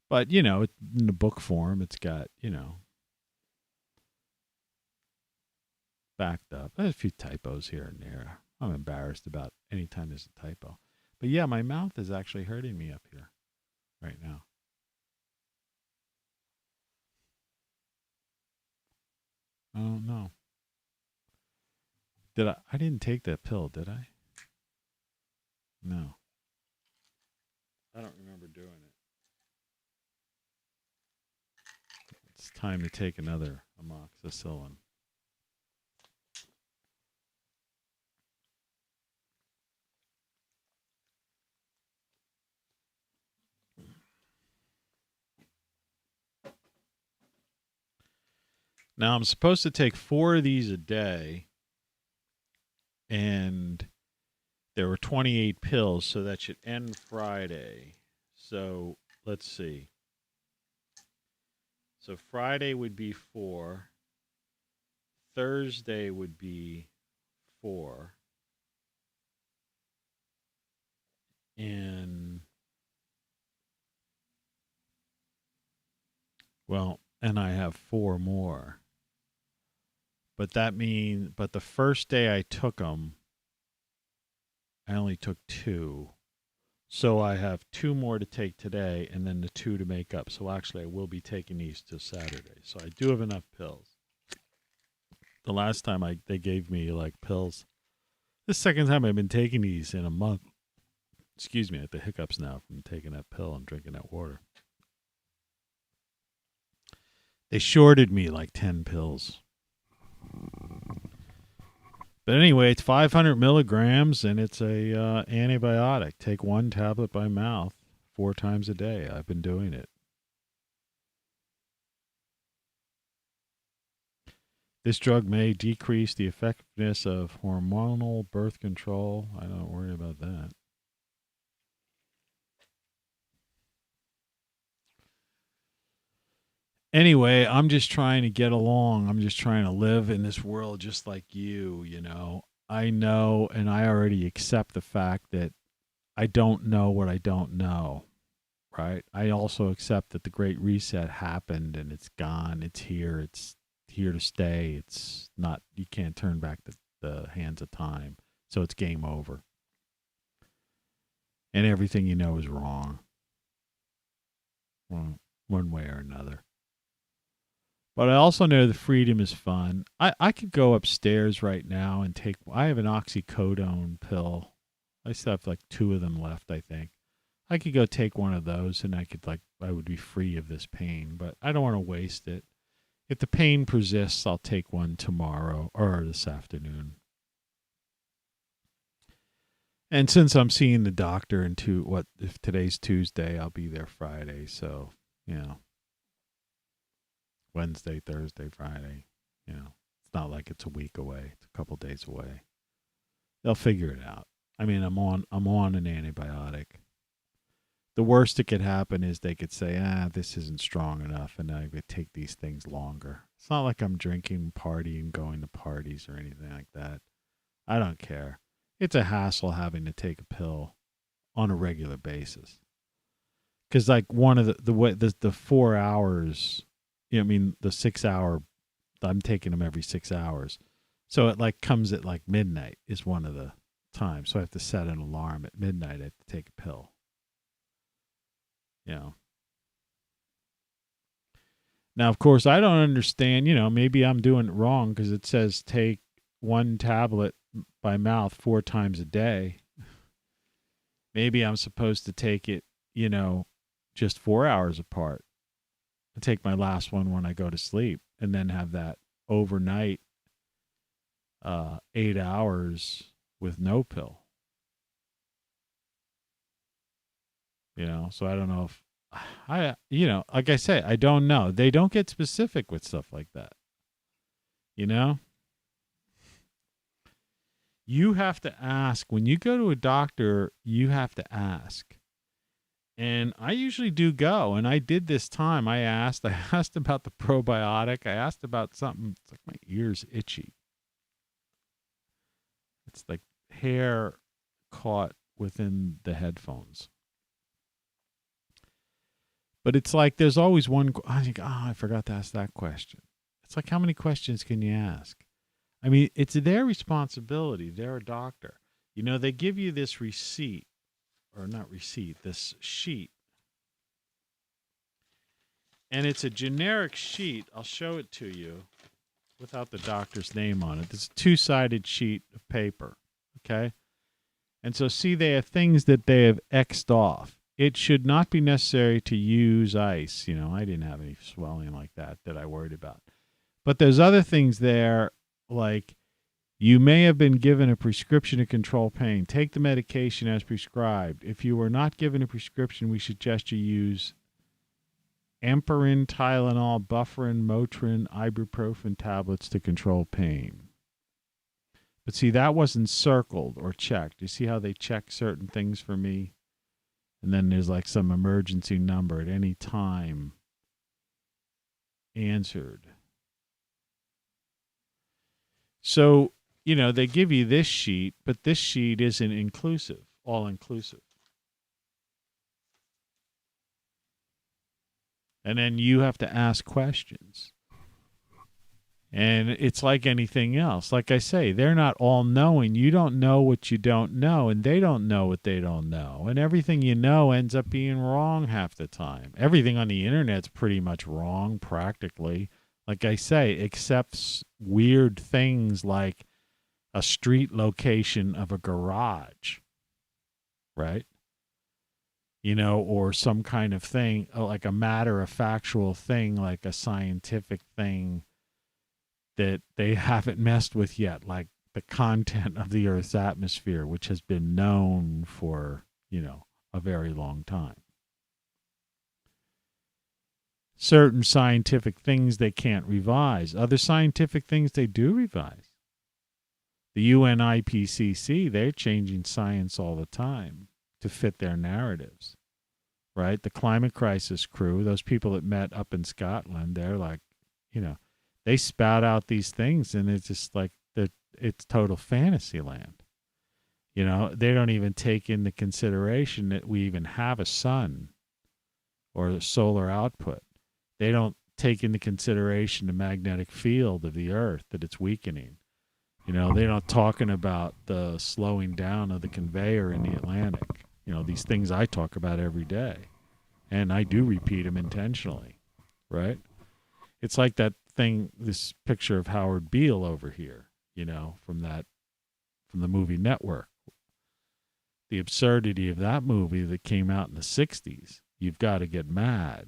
But, in the book form, it's got, backed up. There's a few typos here and there. I'm embarrassed about any time there's a typo. But yeah, my mouth is actually hurting me up here right now. I don't know. I didn't take that pill, did I? No. I don't remember doing it. It's time to take another amoxicillin. Now, I'm supposed to take 4 of these a day, and there were 28 pills, so that should end Friday. So, let's see. So, Friday would be 4. Thursday would be 4. And, and I have 4 more. But the first day I took them, I only took 2. So I have 2 more to take today and then the 2 to make up. So actually I will be taking these till Saturday. So I do have enough pills. The last time they gave me like pills. This second time I've been taking these in a month. Excuse me, I have the hiccups now from taking that pill and drinking that water. They shorted me like 10 pills. But anyway, it's 500 milligrams, and it's a antibiotic. Take 1 tablet by mouth 4 times a day. I've been doing it. This drug may decrease the effectiveness of hormonal birth control. I don't worry about that. Anyway, I'm just trying to get along. I'm just trying to live in this world just like you, I know, and I already accept the fact that I don't know what I don't know, right? I also accept that the Great Reset happened and it's gone. It's here to stay. It's not, you can't turn back the hands of time. So it's game over. And everything you know is wrong. Well, one way or another. But I also know the freedom is fun. I could go upstairs right now and I have an oxycodone pill. I still have like 2 of them left, I think. I could go take one of those and I would be free of this pain, but I don't want to waste it. If the pain persists, I'll take one tomorrow or this afternoon. And since I'm seeing the doctor if today's Tuesday, I'll be there Friday. So, Wednesday, Thursday, Friday, it's not like it's a week away. It's a couple days away. They'll figure it out. I mean, I'm on an antibiotic. The worst that could happen is they could say, this isn't strong enough, and I would take these things longer. It's not like I'm drinking, partying, going to parties or anything like that. I don't care. It's a hassle having to take a pill on a regular basis. Because like one of the 4 hours, the 6 hour, I'm taking them every 6 hours. So it like comes at like midnight is one of the times. So I have to set an alarm at midnight. I have to take a pill. Now, of course, I don't understand, maybe I'm doing it wrong because it says take one tablet by mouth 4 times a day. Maybe I'm supposed to take it, just 4 hours apart. I take my last one when I go to sleep and then have that overnight 8 hours with no pill. So I don't know if like I say, I don't know. They don't get specific with stuff like that. You have to ask. When you go to a doctor, you have to ask. And I usually do go, and I did this time. I asked about the probiotic. I asked about something. It's like my ear's itchy. It's like hair caught within the headphones. But it's like there's always one. I think, I forgot to ask that question. It's like, how many questions can you ask? I mean, it's their responsibility. They're a doctor. They give you this receipt, or not receipt, this sheet. And it's a generic sheet. I'll show it to you without the doctor's name on it. It's a 2-sided sheet of paper, okay? And so, see, they have things that they have X'd off. It should not be necessary to use ice. I didn't have any swelling like that I worried about. But there's other things there, like you may have been given a prescription to control pain. Take the medication as prescribed. If you were not given a prescription, we suggest you use Amparin, Tylenol, Bufferin, Motrin, ibuprofen tablets to control pain. But see, that wasn't circled or checked. You see how they check certain things for me? And then there's like some emergency number at any time answered. So, they give you this sheet, but this sheet isn't inclusive, all inclusive. And then you have to ask questions. And it's like anything else. Like I say, they're not all knowing. You don't know what you don't know, and they don't know what they don't know. And everything you know ends up being wrong half the time. Everything on the internet's pretty much wrong, practically. Like I say, except weird things like a street location of a garage, right? Or some kind of thing, like a matter of factual thing, like a scientific thing that they haven't messed with yet, like the content of the Earth's atmosphere, which has been known for, a very long time. Certain scientific things they can't revise. Other scientific things they do revise. The UN IPCC, they're changing science all the time to fit their narratives, right? The climate crisis crew, those people that met up in Scotland, they're like, they spout out these things, and it's just like it's total fantasy land. They don't even take into consideration that we even have a sun or a solar output. They don't take into consideration the magnetic field of the Earth, that it's weakening. They're not talking about the slowing down of the conveyor in the Atlantic. These things I talk about every day, and I do repeat them intentionally, right? It's like that thing, this picture of Howard Beale over here, from the movie Network. The absurdity of that movie that came out in the 60s. You've got to get mad,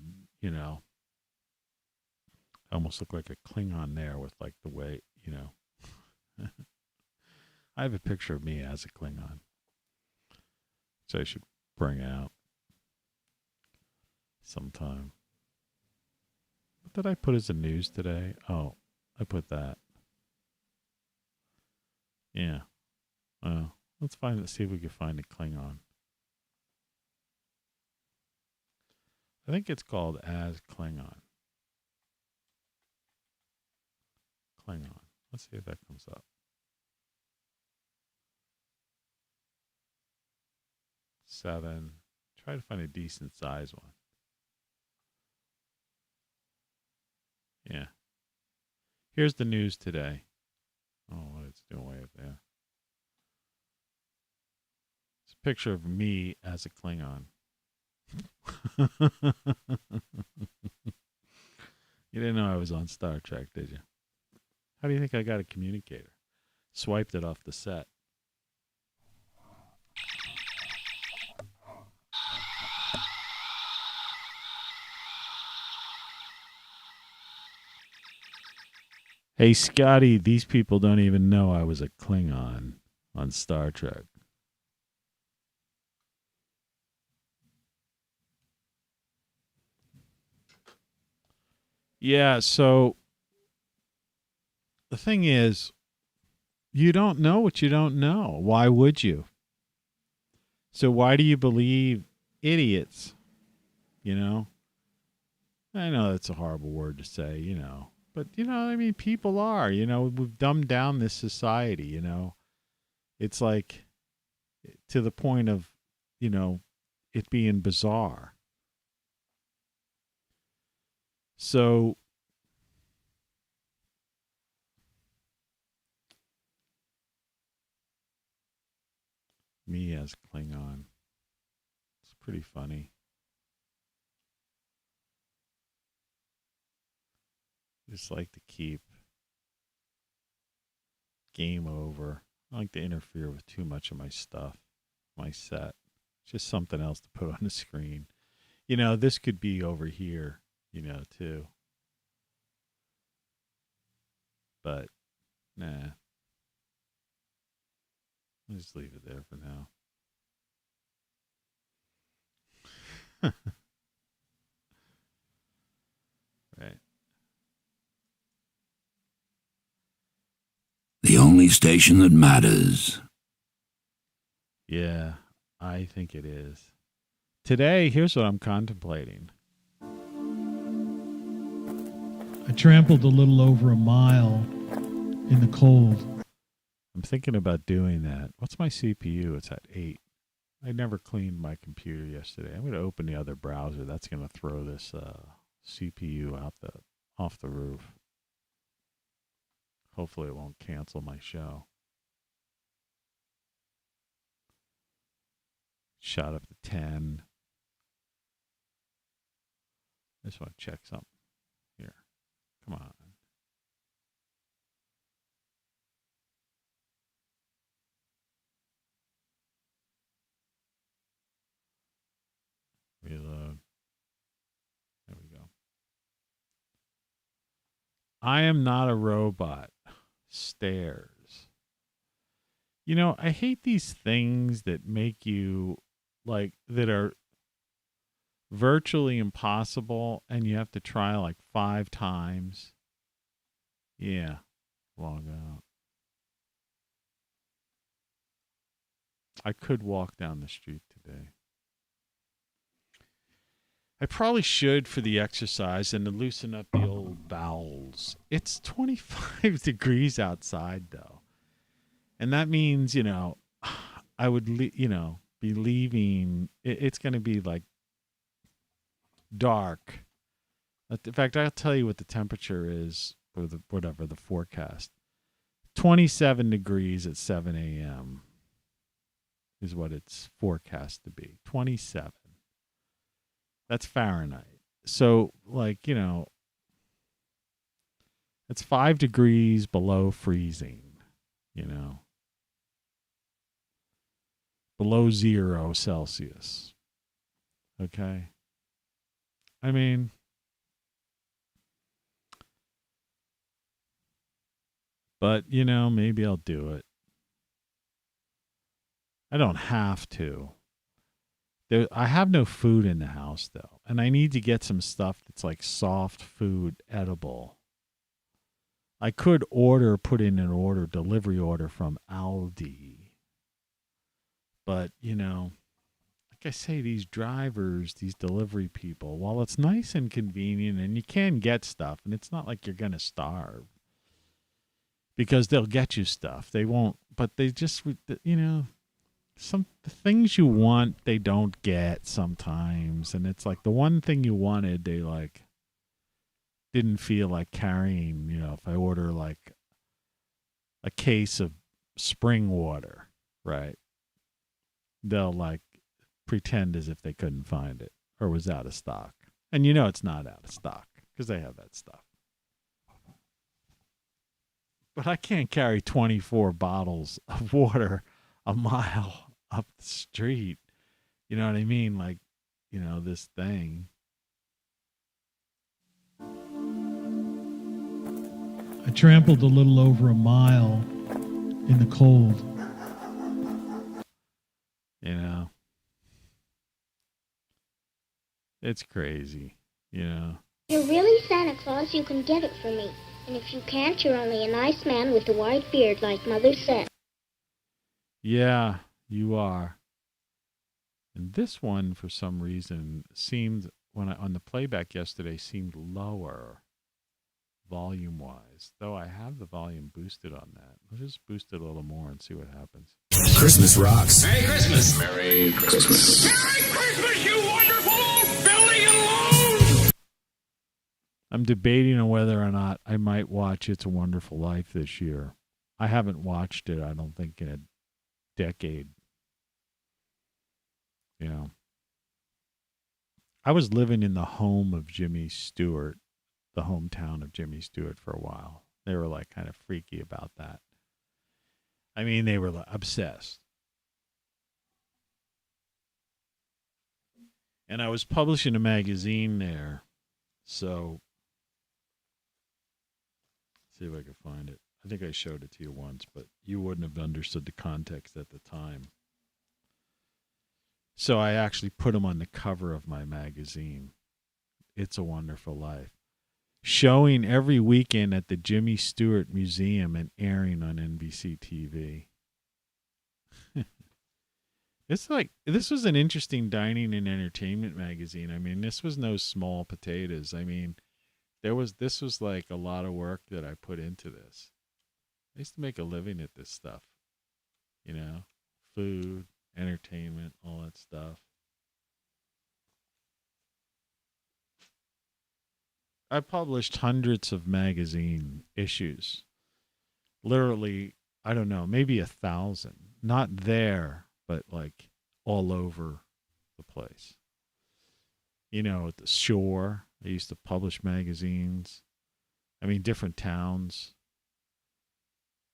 I almost look like a Klingon there with like the way, I have a picture of me as a Klingon. which I should bring out sometime. What did I put as the news today? Oh, I put that. Yeah. Let's see if we can find a Klingon. I think it's called As Klingon. Klingon. Let's see if that comes up. 7. Try to find a decent size one. Yeah. Here's the news today. Oh, it's doing way up there. It's a picture of me as a Klingon. You didn't know I was on Star Trek, did you? How do you think I got a communicator? Swiped it off the set. Hey, Scotty, these people don't even know I was a Klingon on Star Trek. Yeah, so the thing is, you don't know what you don't know. Why would you? So why do you believe idiots? You know? I know that's a horrible word to say, you know. But, you know, I mean, people are, you know, we've dumbed down this society, you know. It's like to the point of, you know, it being bizarre. So me as Klingon. It's pretty funny. Just like to keep game over. I like to interfere with too much of my stuff, my set. Just something else to put on the screen. You know, this could be over here, you know, too. But, nah. I'll just leave it there for now. Right. The only station that matters. Yeah, I think it is. Today, here's what I'm contemplating. I trampled a little over a mile in the cold. I'm thinking about doing that. What's my CPU? It's at 8. I never cleaned my computer yesterday. I'm going to open the other browser. That's going to throw this CPU off the roof. Hopefully it won't cancel my show. Shot up to 10. I just want to check something. Here. Come on. Reload. There we go. I am not a robot. Stairs. You know, I hate these things that make you, like, that are virtually impossible and you have to try like 5 times. Yeah. Log out. I could walk down the street today. I probably should for the exercise and to loosen up the old bowels. It's 25 degrees outside, though. And that means, you know, I would, be leaving. It's going to be like dark. In fact, I'll tell you what the temperature is for the forecast. 27 degrees at 7 a.m. is what it's forecast to be. 27. That's Fahrenheit. So, like, you know, it's 5 degrees below freezing, you know. Below 0 Celsius. Okay? I mean, but, you know, maybe I'll do it. I don't have to. I have no food in the house though, and I need to get some stuff that's like soft food, edible. I could put in an delivery order from Aldi. But, like I say, these drivers, these delivery people, while it's nice and convenient and you can get stuff, and it's not like you're going to starve because they'll get you stuff. They won't, but they just, the things you want, they don't get sometimes. And it's like the one thing you wanted, they like didn't feel like carrying, if I order like a case of spring water, right? They'll like pretend as if they couldn't find it or was out of stock. And it's not out of stock because they have that stuff. But I can't carry 24 bottles of water a mile up the street. You know what I mean? Like, this thing. I trampled a little over a mile in the cold. It's crazy, If you're really Santa Claus, you can get it for me. And if you can't, you're only a nice man with a white beard, like Mother said. Yeah, you are. And this one, for some reason, seemed, on the playback yesterday, seemed lower volume-wise. Though I have the volume boosted on that. Let's just boost it a little more and see what happens. Christmas rocks. Merry Christmas. Merry Christmas. Merry Christmas, you wonderful old Billy alone! I'm debating on whether or not I might watch It's a Wonderful Life this year. I haven't watched it, I don't think, in a decade. I was living in the home of Jimmy Stewart, the hometown of Jimmy Stewart, for a while. They were like kind of freaky about that. I mean, they were like obsessed. And I was publishing a magazine there. So, let's see if I can find it. I think I showed it to you once, but you wouldn't have understood the context at the time. So I actually put him on the cover of my magazine, It's a Wonderful Life, showing every weekend at the Jimmy Stewart Museum and airing on NBC TV. This was an interesting dining and entertainment magazine. I mean, this was no small potatoes. I mean, this was like a lot of work that I put into this. I used to make a living at this stuff, food, entertainment, all that stuff. I published hundreds of magazine issues. Literally, I don't know, maybe 1,000. Not there, but like all over the place. At the shore, I used to publish magazines. I mean, different towns.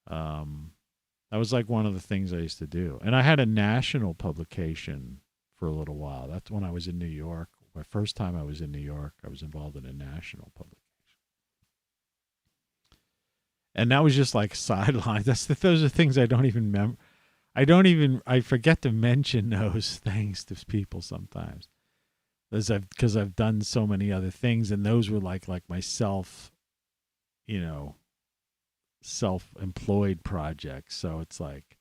That was like one of the things I used to do. And I had a national publication for a little while. That's when I was in New York. My first time I was in New York, I was involved in a national publication. And that was just like sidelines. Those are things I don't even remember. I forget to mention those things to people sometimes. Because I've done so many other things, and those were like my self-employed projects. So it's like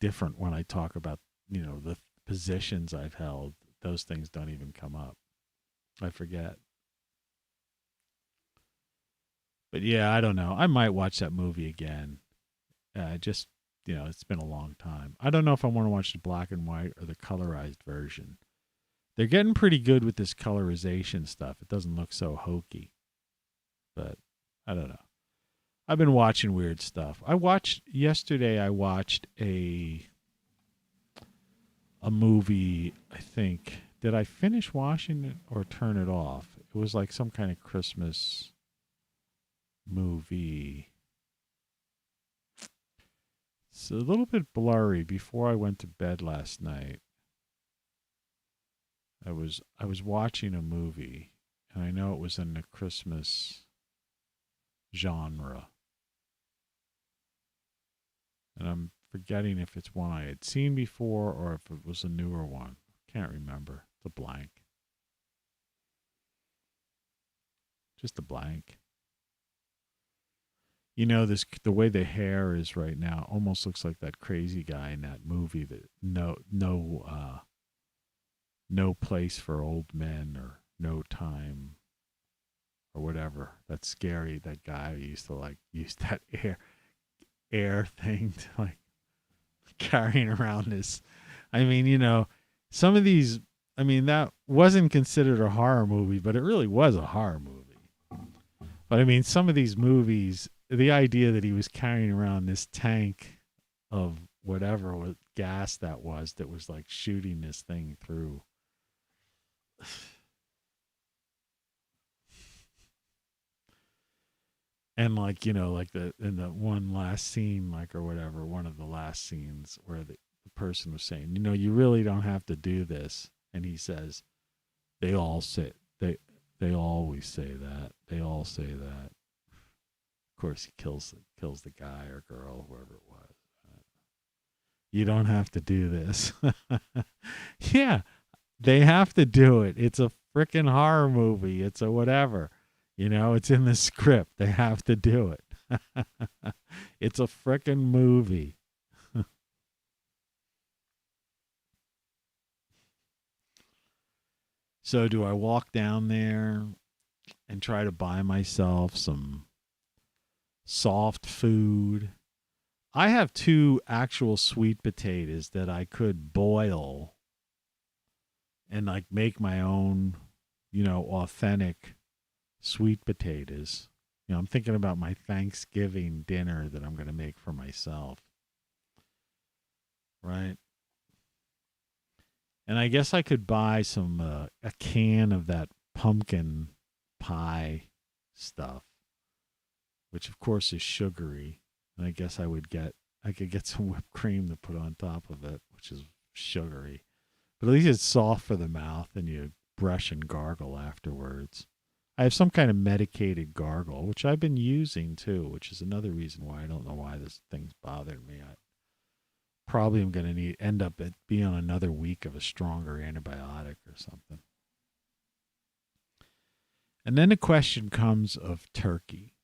different when I talk about, the positions I've held. Those things don't even come up. I forget. But yeah, I don't know. I might watch that movie again. It's been a long time. I don't know if I want to watch the black and white or the colorized version. They're getting pretty good with this colorization stuff. It doesn't look so hokey. But I don't know. I've been watching weird stuff. Yesterday I watched a movie, I think. Did I finish watching it or turn it off? It was like some kind of Christmas movie. It's a little bit blurry. Before I went to bed last night, I was watching a movie, and I know it was in the Christmas genre. And I'm forgetting if it's one I had seen before or if it was a newer one. Can't remember. It's a blank. Just a blank. You know, the way the hair is right now almost looks like that crazy guy in that movie that no place for old men or no time or whatever. That's scary. That guy who used to like use that air thing to like carrying around this. I mean, you know, some of these, I mean, that wasn't considered a horror movie, but it really was a horror movie. But I mean, some of these movies, the idea that he was carrying around this tank of whatever gas that was like shooting this thing through. And like, you know, like in the one last scene, like, or whatever, one of the last scenes where the person was saying, you know, you really don't have to do this. And he says, they all say, they always say that. They all say that. Of course, he kills the guy or girl, whoever it was. You don't have to do this. Yeah, they have to do it. It's a freaking horror movie. It's a whatever. You know, it's in the script. They have to do it. It's a freaking movie. So do I walk down there and try to buy myself some soft food? I have 2 actual sweet potatoes that I could boil and like make my own, you know, authentic sweet potatoes. You know, I'm thinking about my Thanksgiving dinner that I'm going to make for myself. Right? And I guess I could buy some a can of that pumpkin pie stuff, which of course is sugary. And I guess I could get some whipped cream to put on top of it, which is sugary. But at least it's soft for the mouth and you brush and gargle afterwards. I have some kind of medicated gargle, which I've been using too, which is another reason why I don't know why this thing's bothering me. I probably am going to end up being on another week of a stronger antibiotic or something. And then the question comes of turkey.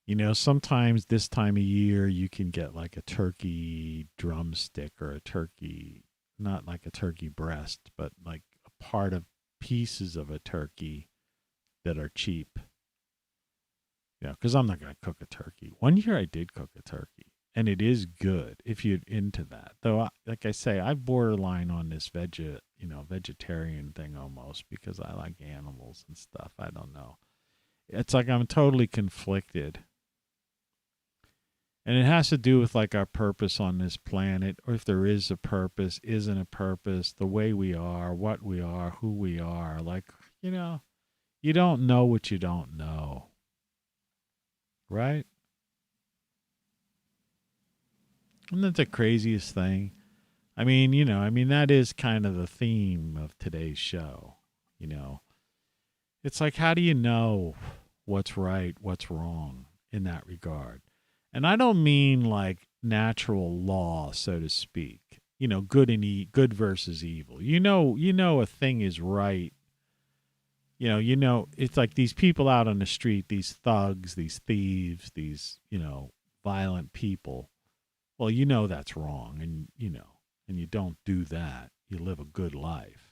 You know, sometimes this time of year you can get like a turkey drumstick or a turkey, not like a turkey breast, but like a part of pieces of a turkey that are cheap. Yeah, because I'm not going to cook a turkey. One year I did cook a turkey, and it is good if you're into that. Though, like I say, I borderline on this vegetarian thing almost because I like animals and stuff. I don't know. It's like I'm totally conflicted. And it has to do with like our purpose on this planet, or if there is a purpose, isn't a purpose, the way we are, what we are, who we are. Like, you know, you don't know what you don't know. Right? Isn't that the craziest thing? I mean, you know, that is kind of the theme of today's show. You know, it's like, how do you know what's right, what's wrong in that regard? And I don't mean like natural law, so to speak. You know, good versus evil. You know a thing is right. You know, it's like these people out on the street, these thugs, these thieves, these, you know, violent people. Well, you know that's wrong, and you don't do that. You live a good life.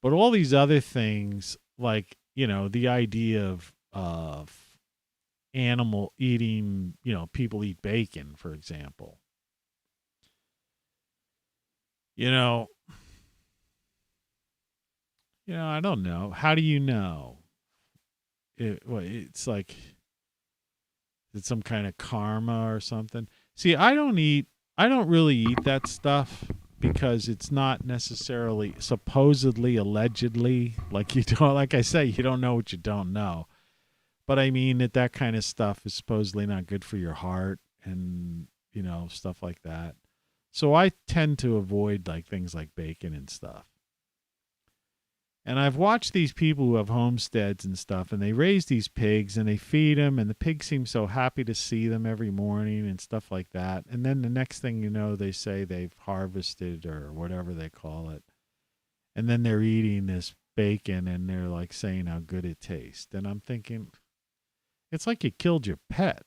But all these other things, like, you know, the idea of animal eating, you know, people eat bacon, for example. You know, I don't know. How do you know? It's like, is it some kind of karma or something? See, I don't really eat that stuff because it's not necessarily supposedly, allegedly, like like I say, you don't know what you don't know. But I mean that kind of stuff is supposedly not good for your heart and, you know, stuff like that. So I tend to avoid like things like bacon and stuff. And I've watched these people who have homesteads and stuff, and they raise these pigs and they feed them, and the pigs seem so happy to see them every morning and stuff like that. And then the next thing you know, they say they've harvested or whatever they call it. And then they're eating this bacon and they're like saying how good it tastes. And I'm thinking, it's like you killed your pet.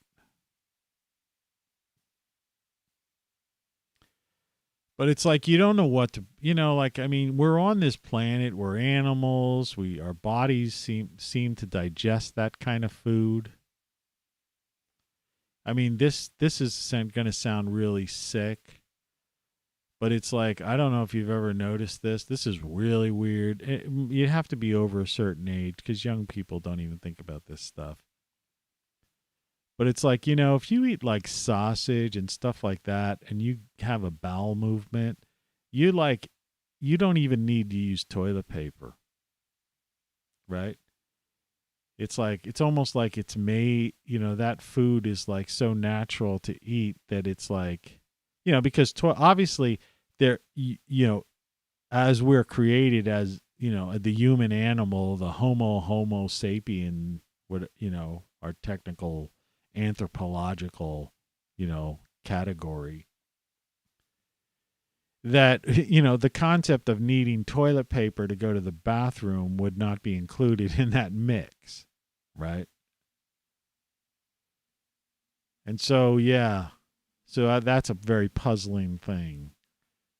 But it's like you don't know what to, like, I mean, we're on this planet, we're animals, our bodies seem to digest that kind of food. I mean, this is going to sound really sick, but it's like, I don't know if you've ever noticed this. This is really weird. You have to be over a certain age because young people don't even think about this stuff. But it's like, if you eat like sausage and stuff like that and you have a bowel movement, you don't even need to use toilet paper. Right? It's like, it's almost like it's made, that food is like so natural to eat that it's like, because obviously there, as we're created as, the human animal, the homo sapien, our technical anthropological, category, that, the concept of needing toilet paper to go to the bathroom would not be included in that mix, right? And so, that's a very puzzling thing.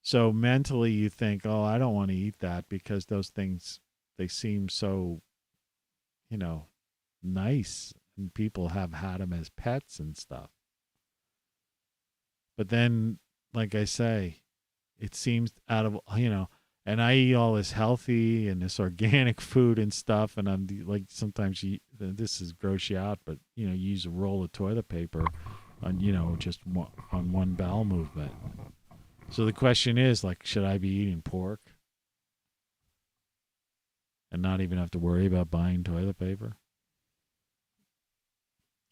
So mentally you think, oh, I don't want to eat that because those things, they seem so, nice. And people have had them as pets and stuff. But then, like I say, it seems out of, and I eat all this healthy and this organic food and stuff. And I'm like, sometimes this is gross you out, but, you use a roll of toilet paper on, just on one bowel movement. So the question is, like, should I be eating pork and not even have to worry about buying toilet paper?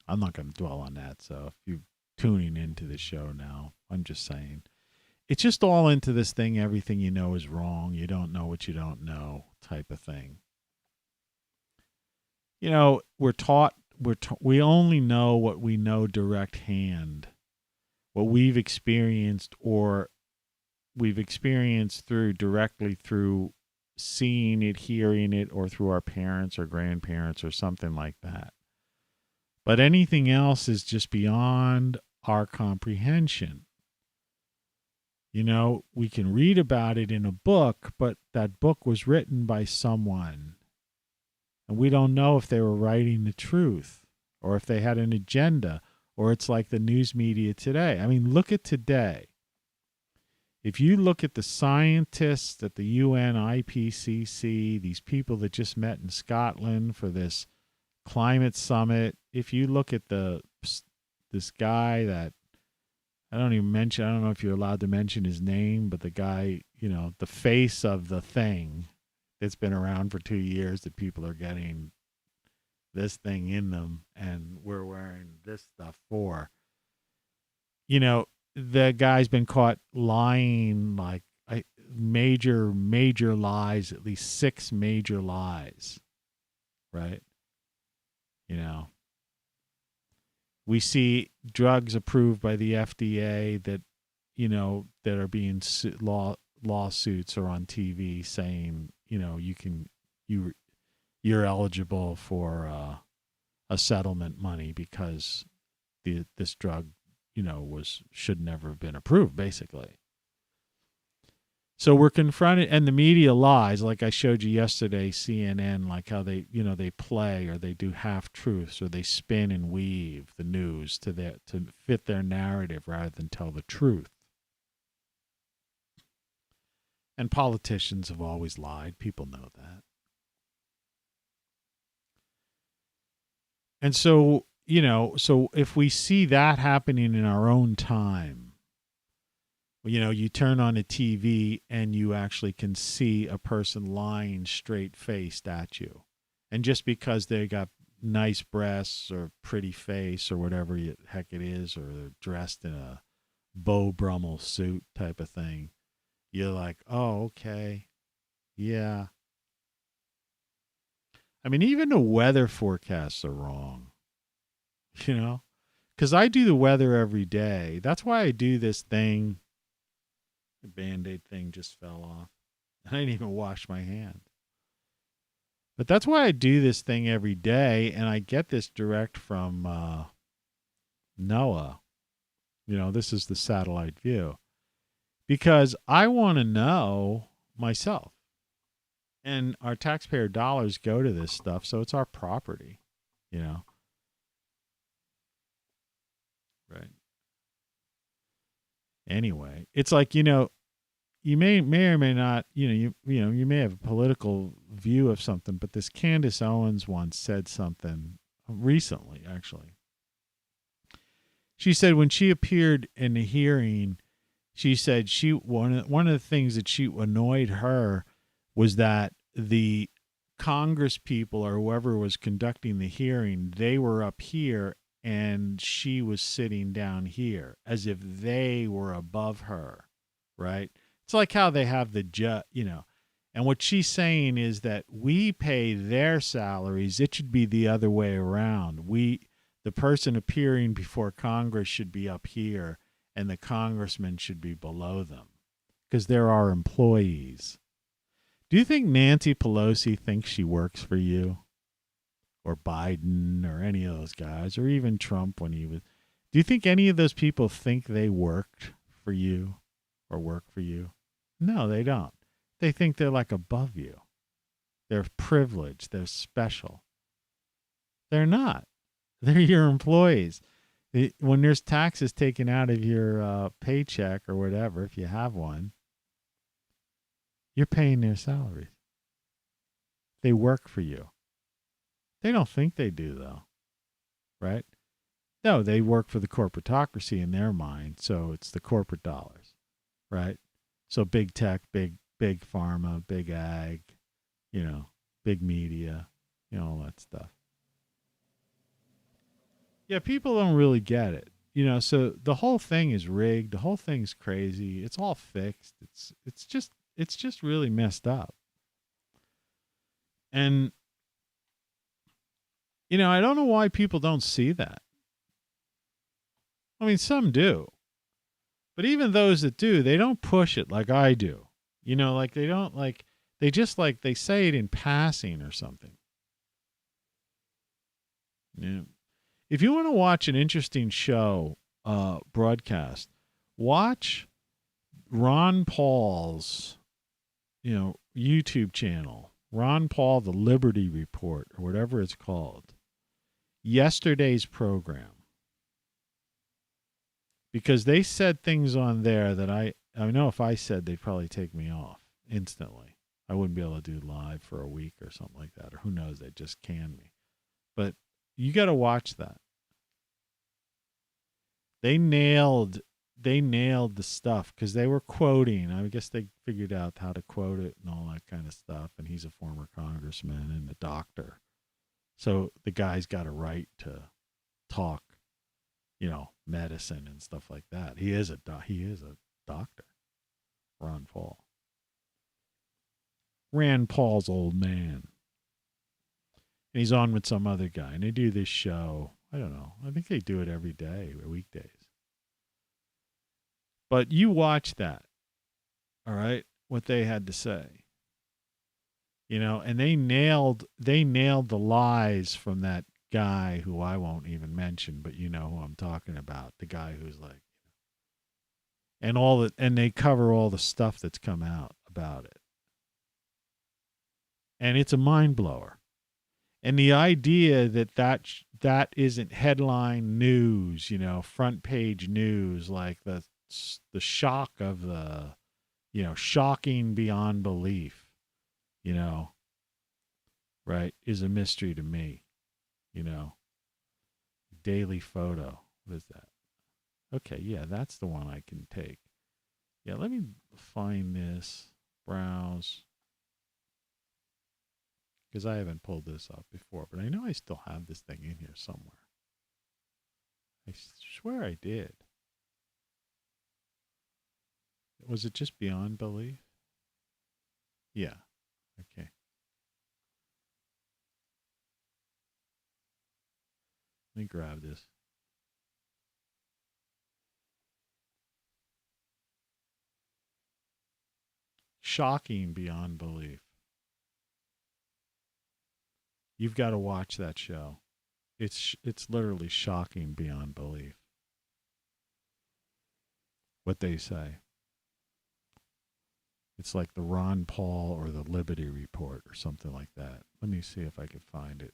I'm not going to dwell on that. So if you're tuning into the show now, I'm just saying, it's just all into this thing. Everything you know is wrong. You don't know what you don't know type of thing. We're taught, we only know what we know direct hand, what we've experienced or we've experienced directly through seeing it, hearing it, or through our parents or grandparents or something like that. But anything else is just beyond our comprehension. We can read about it in a book, but that book was written by someone. And we don't know if they were writing the truth or if they had an agenda, or it's like the news media today. I mean, look at today. If you look at the scientists at the UN IPCC, these people that just met in Scotland for this climate summit, if you look at this guy that I don't know if you're allowed to mention his name, but the guy, the face of the thing that's been around for 2 years that people are getting this thing in them and we're wearing this stuff for, the guy's been caught lying like major lies, at least 6 major lies, right? We see drugs approved by the FDA that, that are being lawsuits or on TV saying, you're eligible for a settlement money because this drug, should never have been approved, basically. So we're confronted, and the media lies, like I showed you yesterday, CNN, like how they, they play or they do half-truths or they spin and weave the news to fit their narrative rather than tell the truth. And politicians have always lied. People know that. And so, so if we see that happening in our own time, you turn on a TV and you actually can see a person lying straight-faced at you. And just because they got nice breasts or pretty face or whatever the heck it is, or they're dressed in a Beau Brummel suit type of thing, you're like, oh, okay, yeah. I mean, even the weather forecasts are wrong, you know, because I do the weather every day. That's why I do this thing. The Band-Aid thing just fell off. I didn't even wash my hands. But that's why I do this thing every day, and I get this direct from NOAA. You know, this is the satellite view. Because I want to know myself. And our taxpayer dollars go to this stuff, so it's our property, you know. Right. Anyway, it's like, you know, you may or may not, you may have a political view of something, but this Candace Owens once said something recently, actually. She said when she appeared in the hearing, she said one of the things that annoyed her was that the Congress people or whoever was conducting the hearing, they were up here and she was sitting down here as if they were above her, right? It's like how they have the judge, you know. And what she's saying is that we pay their salaries. It should be the other way around. The person appearing before Congress should be up here and the congressman should be below them because they're our employees. Do you think Nancy Pelosi thinks she works for you? Or Biden or any of those guys, or even Trump when he was. Do you think any of those people think they worked for you or work for you? No, they don't. They think they're like above you. They're privileged. They're special. They're not. They're your employees. When there's taxes taken out of your paycheck or whatever, if you have one, you're paying their salaries. They work for you. They don't think they do, though, right? No, they work for the corporatocracy in their mind, so it's the corporate dollars, right? So big tech, big pharma, big ag, you know, big media, you know, all that stuff. Yeah, people don't really get it, you know. So the whole thing is rigged. The whole thing's crazy. It's all fixed. It's just really messed up. And you know, I don't know why people don't see that. I mean, some do. But even those that do, they don't push it like I do. You know, like they don't like, they just like, they say it in passing or something. Yeah. If you want to watch an interesting show, broadcast, watch Ron Paul's, you know, YouTube channel. Ron Paul, The Liberty Report, or whatever it's called. Yesterday's program. Because they said things on there that I know if I said, they'd probably take me off instantly. I wouldn't be able to do live for a week or something like that. Or who knows, they'd just can me. But you got to watch that. They nailed the stuff because they were quoting. I guess they figured out how to quote it and all that kind of stuff. And he's a former congressman and a doctor. So the guy's got a right to talk, you know, medicine and stuff like that. He is a doctor, Ron Paul. Rand Paul's old man. And he's on with some other guy. And they do this show. I don't know. I think they do it every day, weekdays. But you watch that, all right, what they had to say. You know, and they nailed the lies from that guy who I won't even mention, but you know who I'm talking about. The guy who's like, and they cover all the stuff that's come out about it. And it's a mind blower. And the idea that isn't headline news, you know, front page news, like the shock of the, you know, shocking beyond belief, you know, right, is a mystery to me, you know. Daily Photo. What is that? Okay, yeah, that's the one I can take. Yeah, let me find this. Browse. Because I haven't pulled this up before, but I know I still have this thing in here somewhere. I swear I did. Was it just beyond belief? Yeah. Okay. me grab this. Shocking beyond belief. You've got to watch that show. It's literally shocking beyond belief. What they say. It's like the Ron Paul or the Liberty Report or something like that. Let me see if I can find it.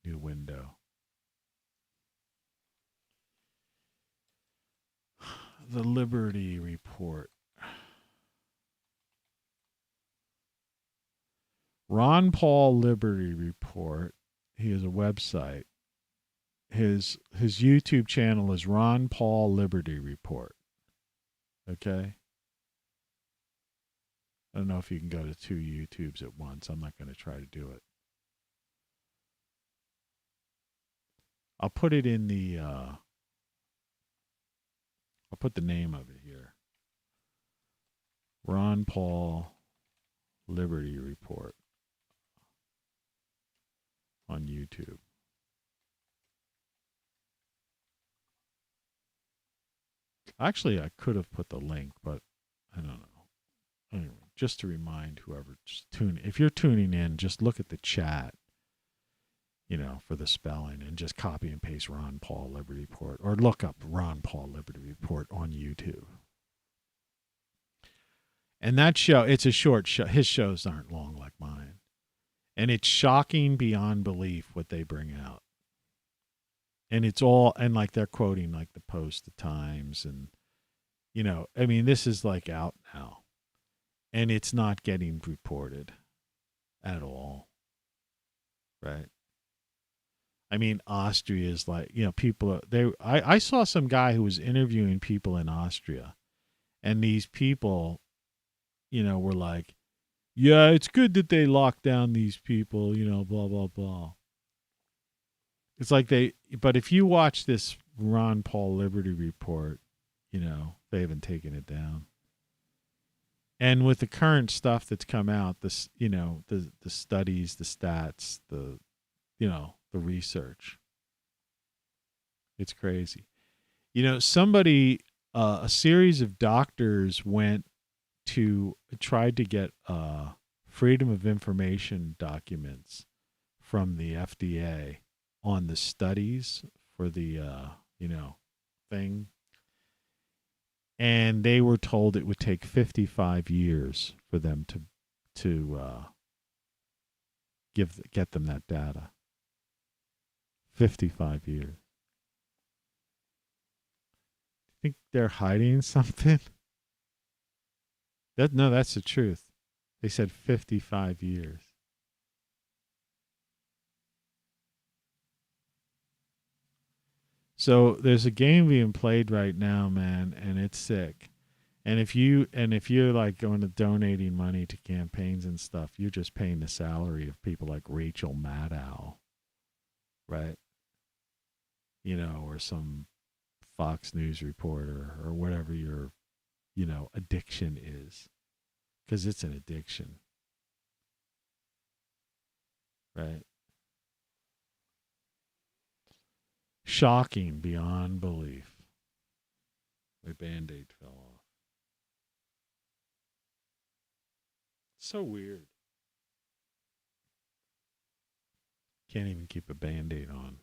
New window. The Liberty Report. Ron Paul Liberty Report. He has a website. His YouTube channel is Ron Paul Liberty Report. Okay? I don't know if you can go to 2 YouTubes at once. I'm not going to try to do it. I'll put it in the I'll put the name of it here. Ron Paul Liberty Report on YouTube. Actually, I could have put the link, but I don't know. Anyway, just to remind whoever if you're tuning in, just look at the chat, for the spelling, and just copy and paste Ron Paul Liberty Report, or look up Ron Paul Liberty Report on YouTube. And that show, it's a short show. His shows aren't long like mine. And it's shocking beyond belief what they bring out. And it's all, and like they're quoting like the Post, the Times, and, this is like out now. And it's not getting reported at all. Right? Austria is like, people, I saw some guy who was interviewing people in Austria. And these people, were like, yeah, it's good that they lock down these people, blah, blah, blah. It's like but if you watch this Ron Paul Liberty Report, they haven't taken it down. And with the current stuff that's come out, the studies, the stats, the research, it's crazy. Somebody, a series of doctors tried to get Freedom of Information documents from the FDA on the studies for the, thing. And they were told it would take 55 years for them to get them that data. 55 years. Think they're hiding something? No, that's the truth. They said 55 years. So there's a game being played right now, man, and it's sick. And if you're like going to donating money to campaigns and stuff, you're just paying the salary of people like Rachel Maddow, right? Or some Fox News reporter or whatever your, addiction is. Because it's an addiction. Right? Shocking beyond belief. My Band-Aid fell off. So weird. Can't even keep a Band-Aid on.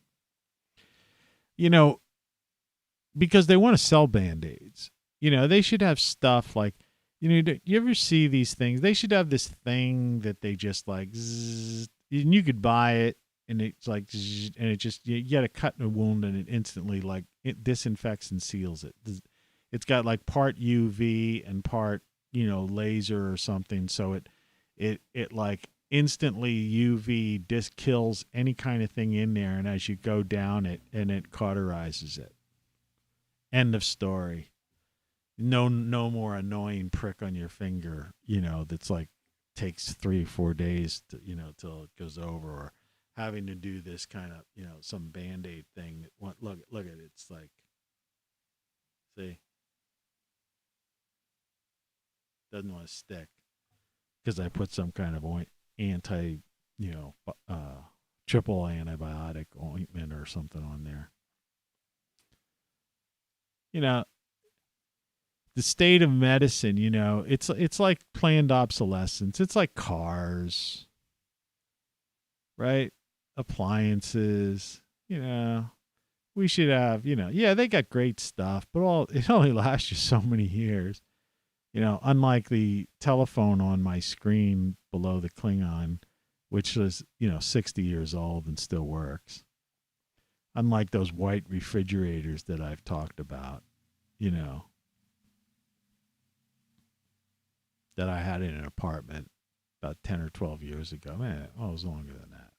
Because they want to sell Band-Aids. They should have stuff like, you ever see these things? They should have this thing that they just like, zzz, and you could buy it, and it's like, zzz, and it just, you got to cut in a wound, and it instantly, like, it disinfects and seals it. It's got like part UV and part, laser or something, so it like instantly UV kills any kind of thing in there, and as you go down it, and it cauterizes it. End of story. No more annoying prick on your finger, that's like takes 3 or 4 days to, till it goes over, or having to do this kind of, some Band-Aid thing that look at it. It's like, see, doesn't want to stick because I put some kind of anti, triple antibiotic ointment or something on there. You know, the state of medicine, you know, it's like planned obsolescence. It's like cars, right? Appliances, you know. We should have, you know, yeah, they got great stuff, but it only lasts you so many years. You know, unlike the telephone on my screen below the Klingon, which was, 60 years old and still works. Unlike those white refrigerators that I've talked about, that I had in an apartment about 10 or 12 years ago. Man, it was longer than that.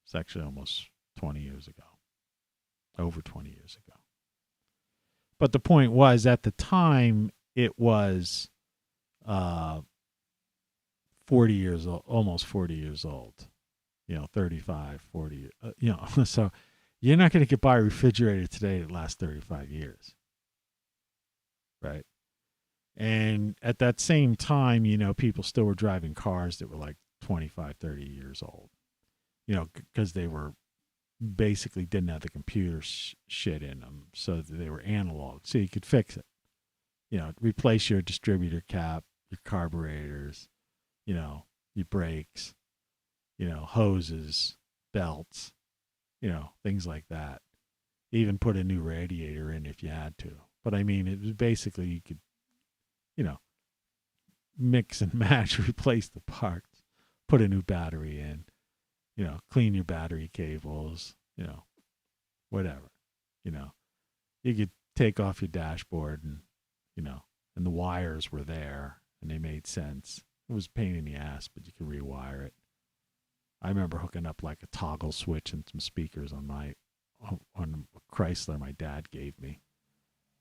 It's actually almost 20 years ago. Over 20 years ago. But the point was, at the time, it was 40 years old, almost 40 years old, 35, 40, so you're not going to get by a refrigerator today that lasts 35 years. Right. And at that same time, people still were driving cars that were like 25, 30 years old, because they were basically didn't have the computer shit in them. So they were analog. So you could fix it, replace your distributor cap, your carburetors, your brakes, hoses, belts, things like that. Even put a new radiator in if you had to. But I mean, it was basically you could, mix and match, replace the parts, put a new battery in, clean your battery cables, whatever, you could take off your dashboard and, and the wires were there and they made sense. It was a pain in the ass, but you could rewire it. I remember hooking up like a toggle switch and some speakers on a Chrysler my dad gave me,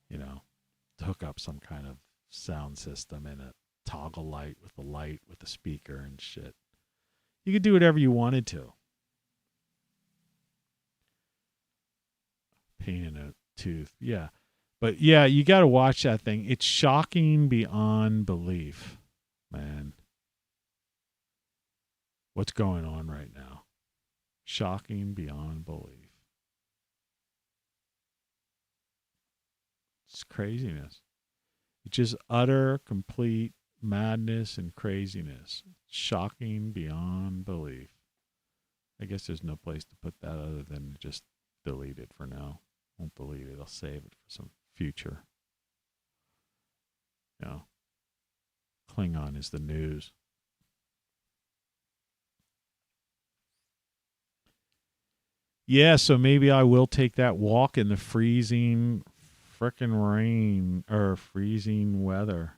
to hook up some kind of sound system and a toggle light with a speaker and shit. You could do whatever you wanted to. Pain in a tooth. Yeah. But yeah, you got to watch that thing. It's shocking beyond belief, man. What's going on right now? Shocking beyond belief. It's craziness. It's just utter, complete madness and craziness. Shocking beyond belief. I guess there's no place to put that other than just delete it for now. Won't delete it. I'll save it for some future. Klingon is the news. Yeah, so maybe I will take that walk in the freezing frickin' rain or freezing weather,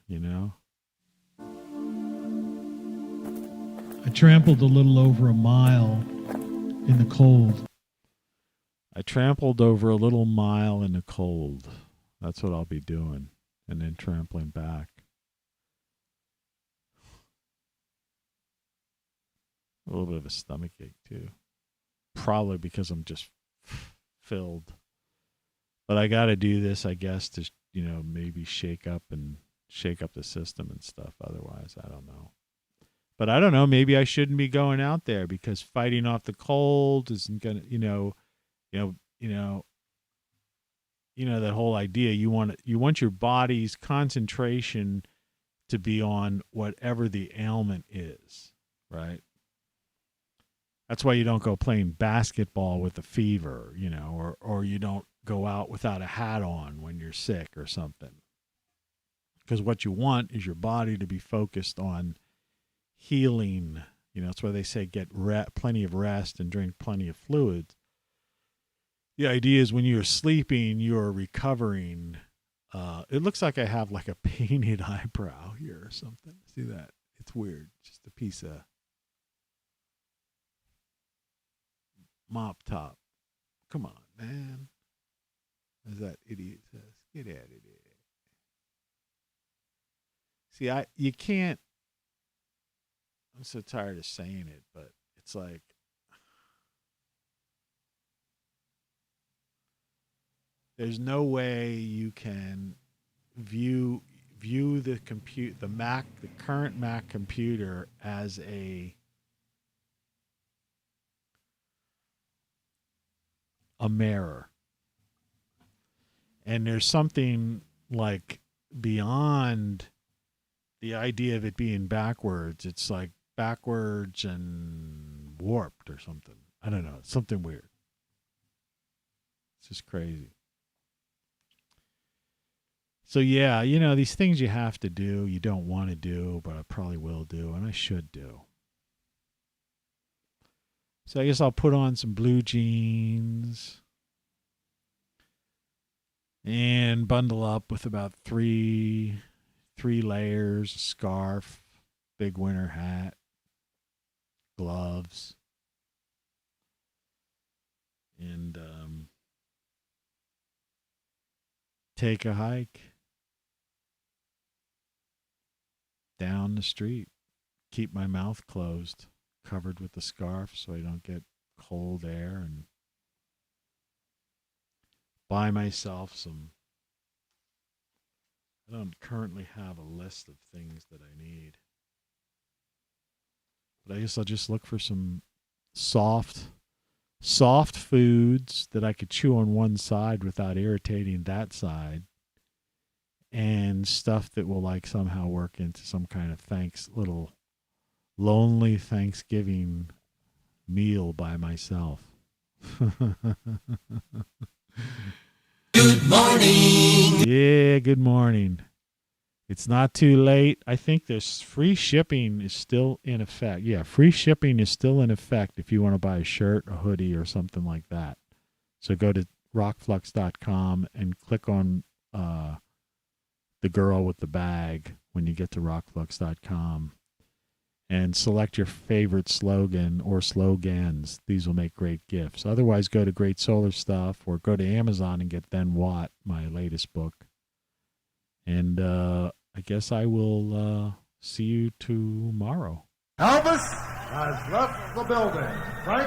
I trampled a little over a mile in the cold. I trampled over a little mile in the cold. That's what I'll be doing. And then trampling back. A little bit of a stomach ache, too. Probably because I'm just filled. But I got to do this, I guess, to, maybe shake up the system and stuff. Otherwise, I don't know. But I don't know. Maybe I shouldn't be going out there because fighting off the cold isn't going to, that whole idea. You want your body's concentration to be on whatever the ailment is, right? That's why you don't go playing basketball with a fever, or you don't go out without a hat on when you're sick or something. Because what you want is your body to be focused on healing. That's why they say get plenty of rest and drink plenty of fluids. The idea is when you're sleeping, you're recovering. It looks like I have like a painted eyebrow here or something. See that? It's weird. Just a piece of mop top. Come on, man. As that idiot says, get at it. See, you can't. I'm so tired of saying it, but it's like there's no way you can view the current Mac computer as a a mirror. And there's something like beyond the idea of it being backwards. It's like backwards and warped or something. I don't know. It's something weird. It's just crazy. So yeah, you know, these things you have to do, you don't want to do, but I probably will do, and I should do. So I guess I'll put on some blue jeans and bundle up with about three layers, a scarf, big winter hat, gloves, and take a hike down the street. Keep my mouth closed, covered with the scarf so I don't get cold air, and buy myself some. I don't currently have a list of things that I need, but I guess I'll just look for some soft foods that I could chew on one side without irritating that side, and stuff that will like somehow work into some kind of little lonely Thanksgiving meal by myself. Good morning. Yeah, good morning. It's not too late. I think there's free shipping is still in effect. Yeah, free shipping is still in effect if you want to buy a shirt, a hoodie, or something like that. So go to rockflux.com and click on the girl with the bag when you get to rockflux.com. And select your favorite slogan or slogans. These will make great gifts. Otherwise, go to Great Solar Stuff or go to Amazon and get Then What, my latest book. And I guess I will see you tomorrow. Elvis has left the building. Frank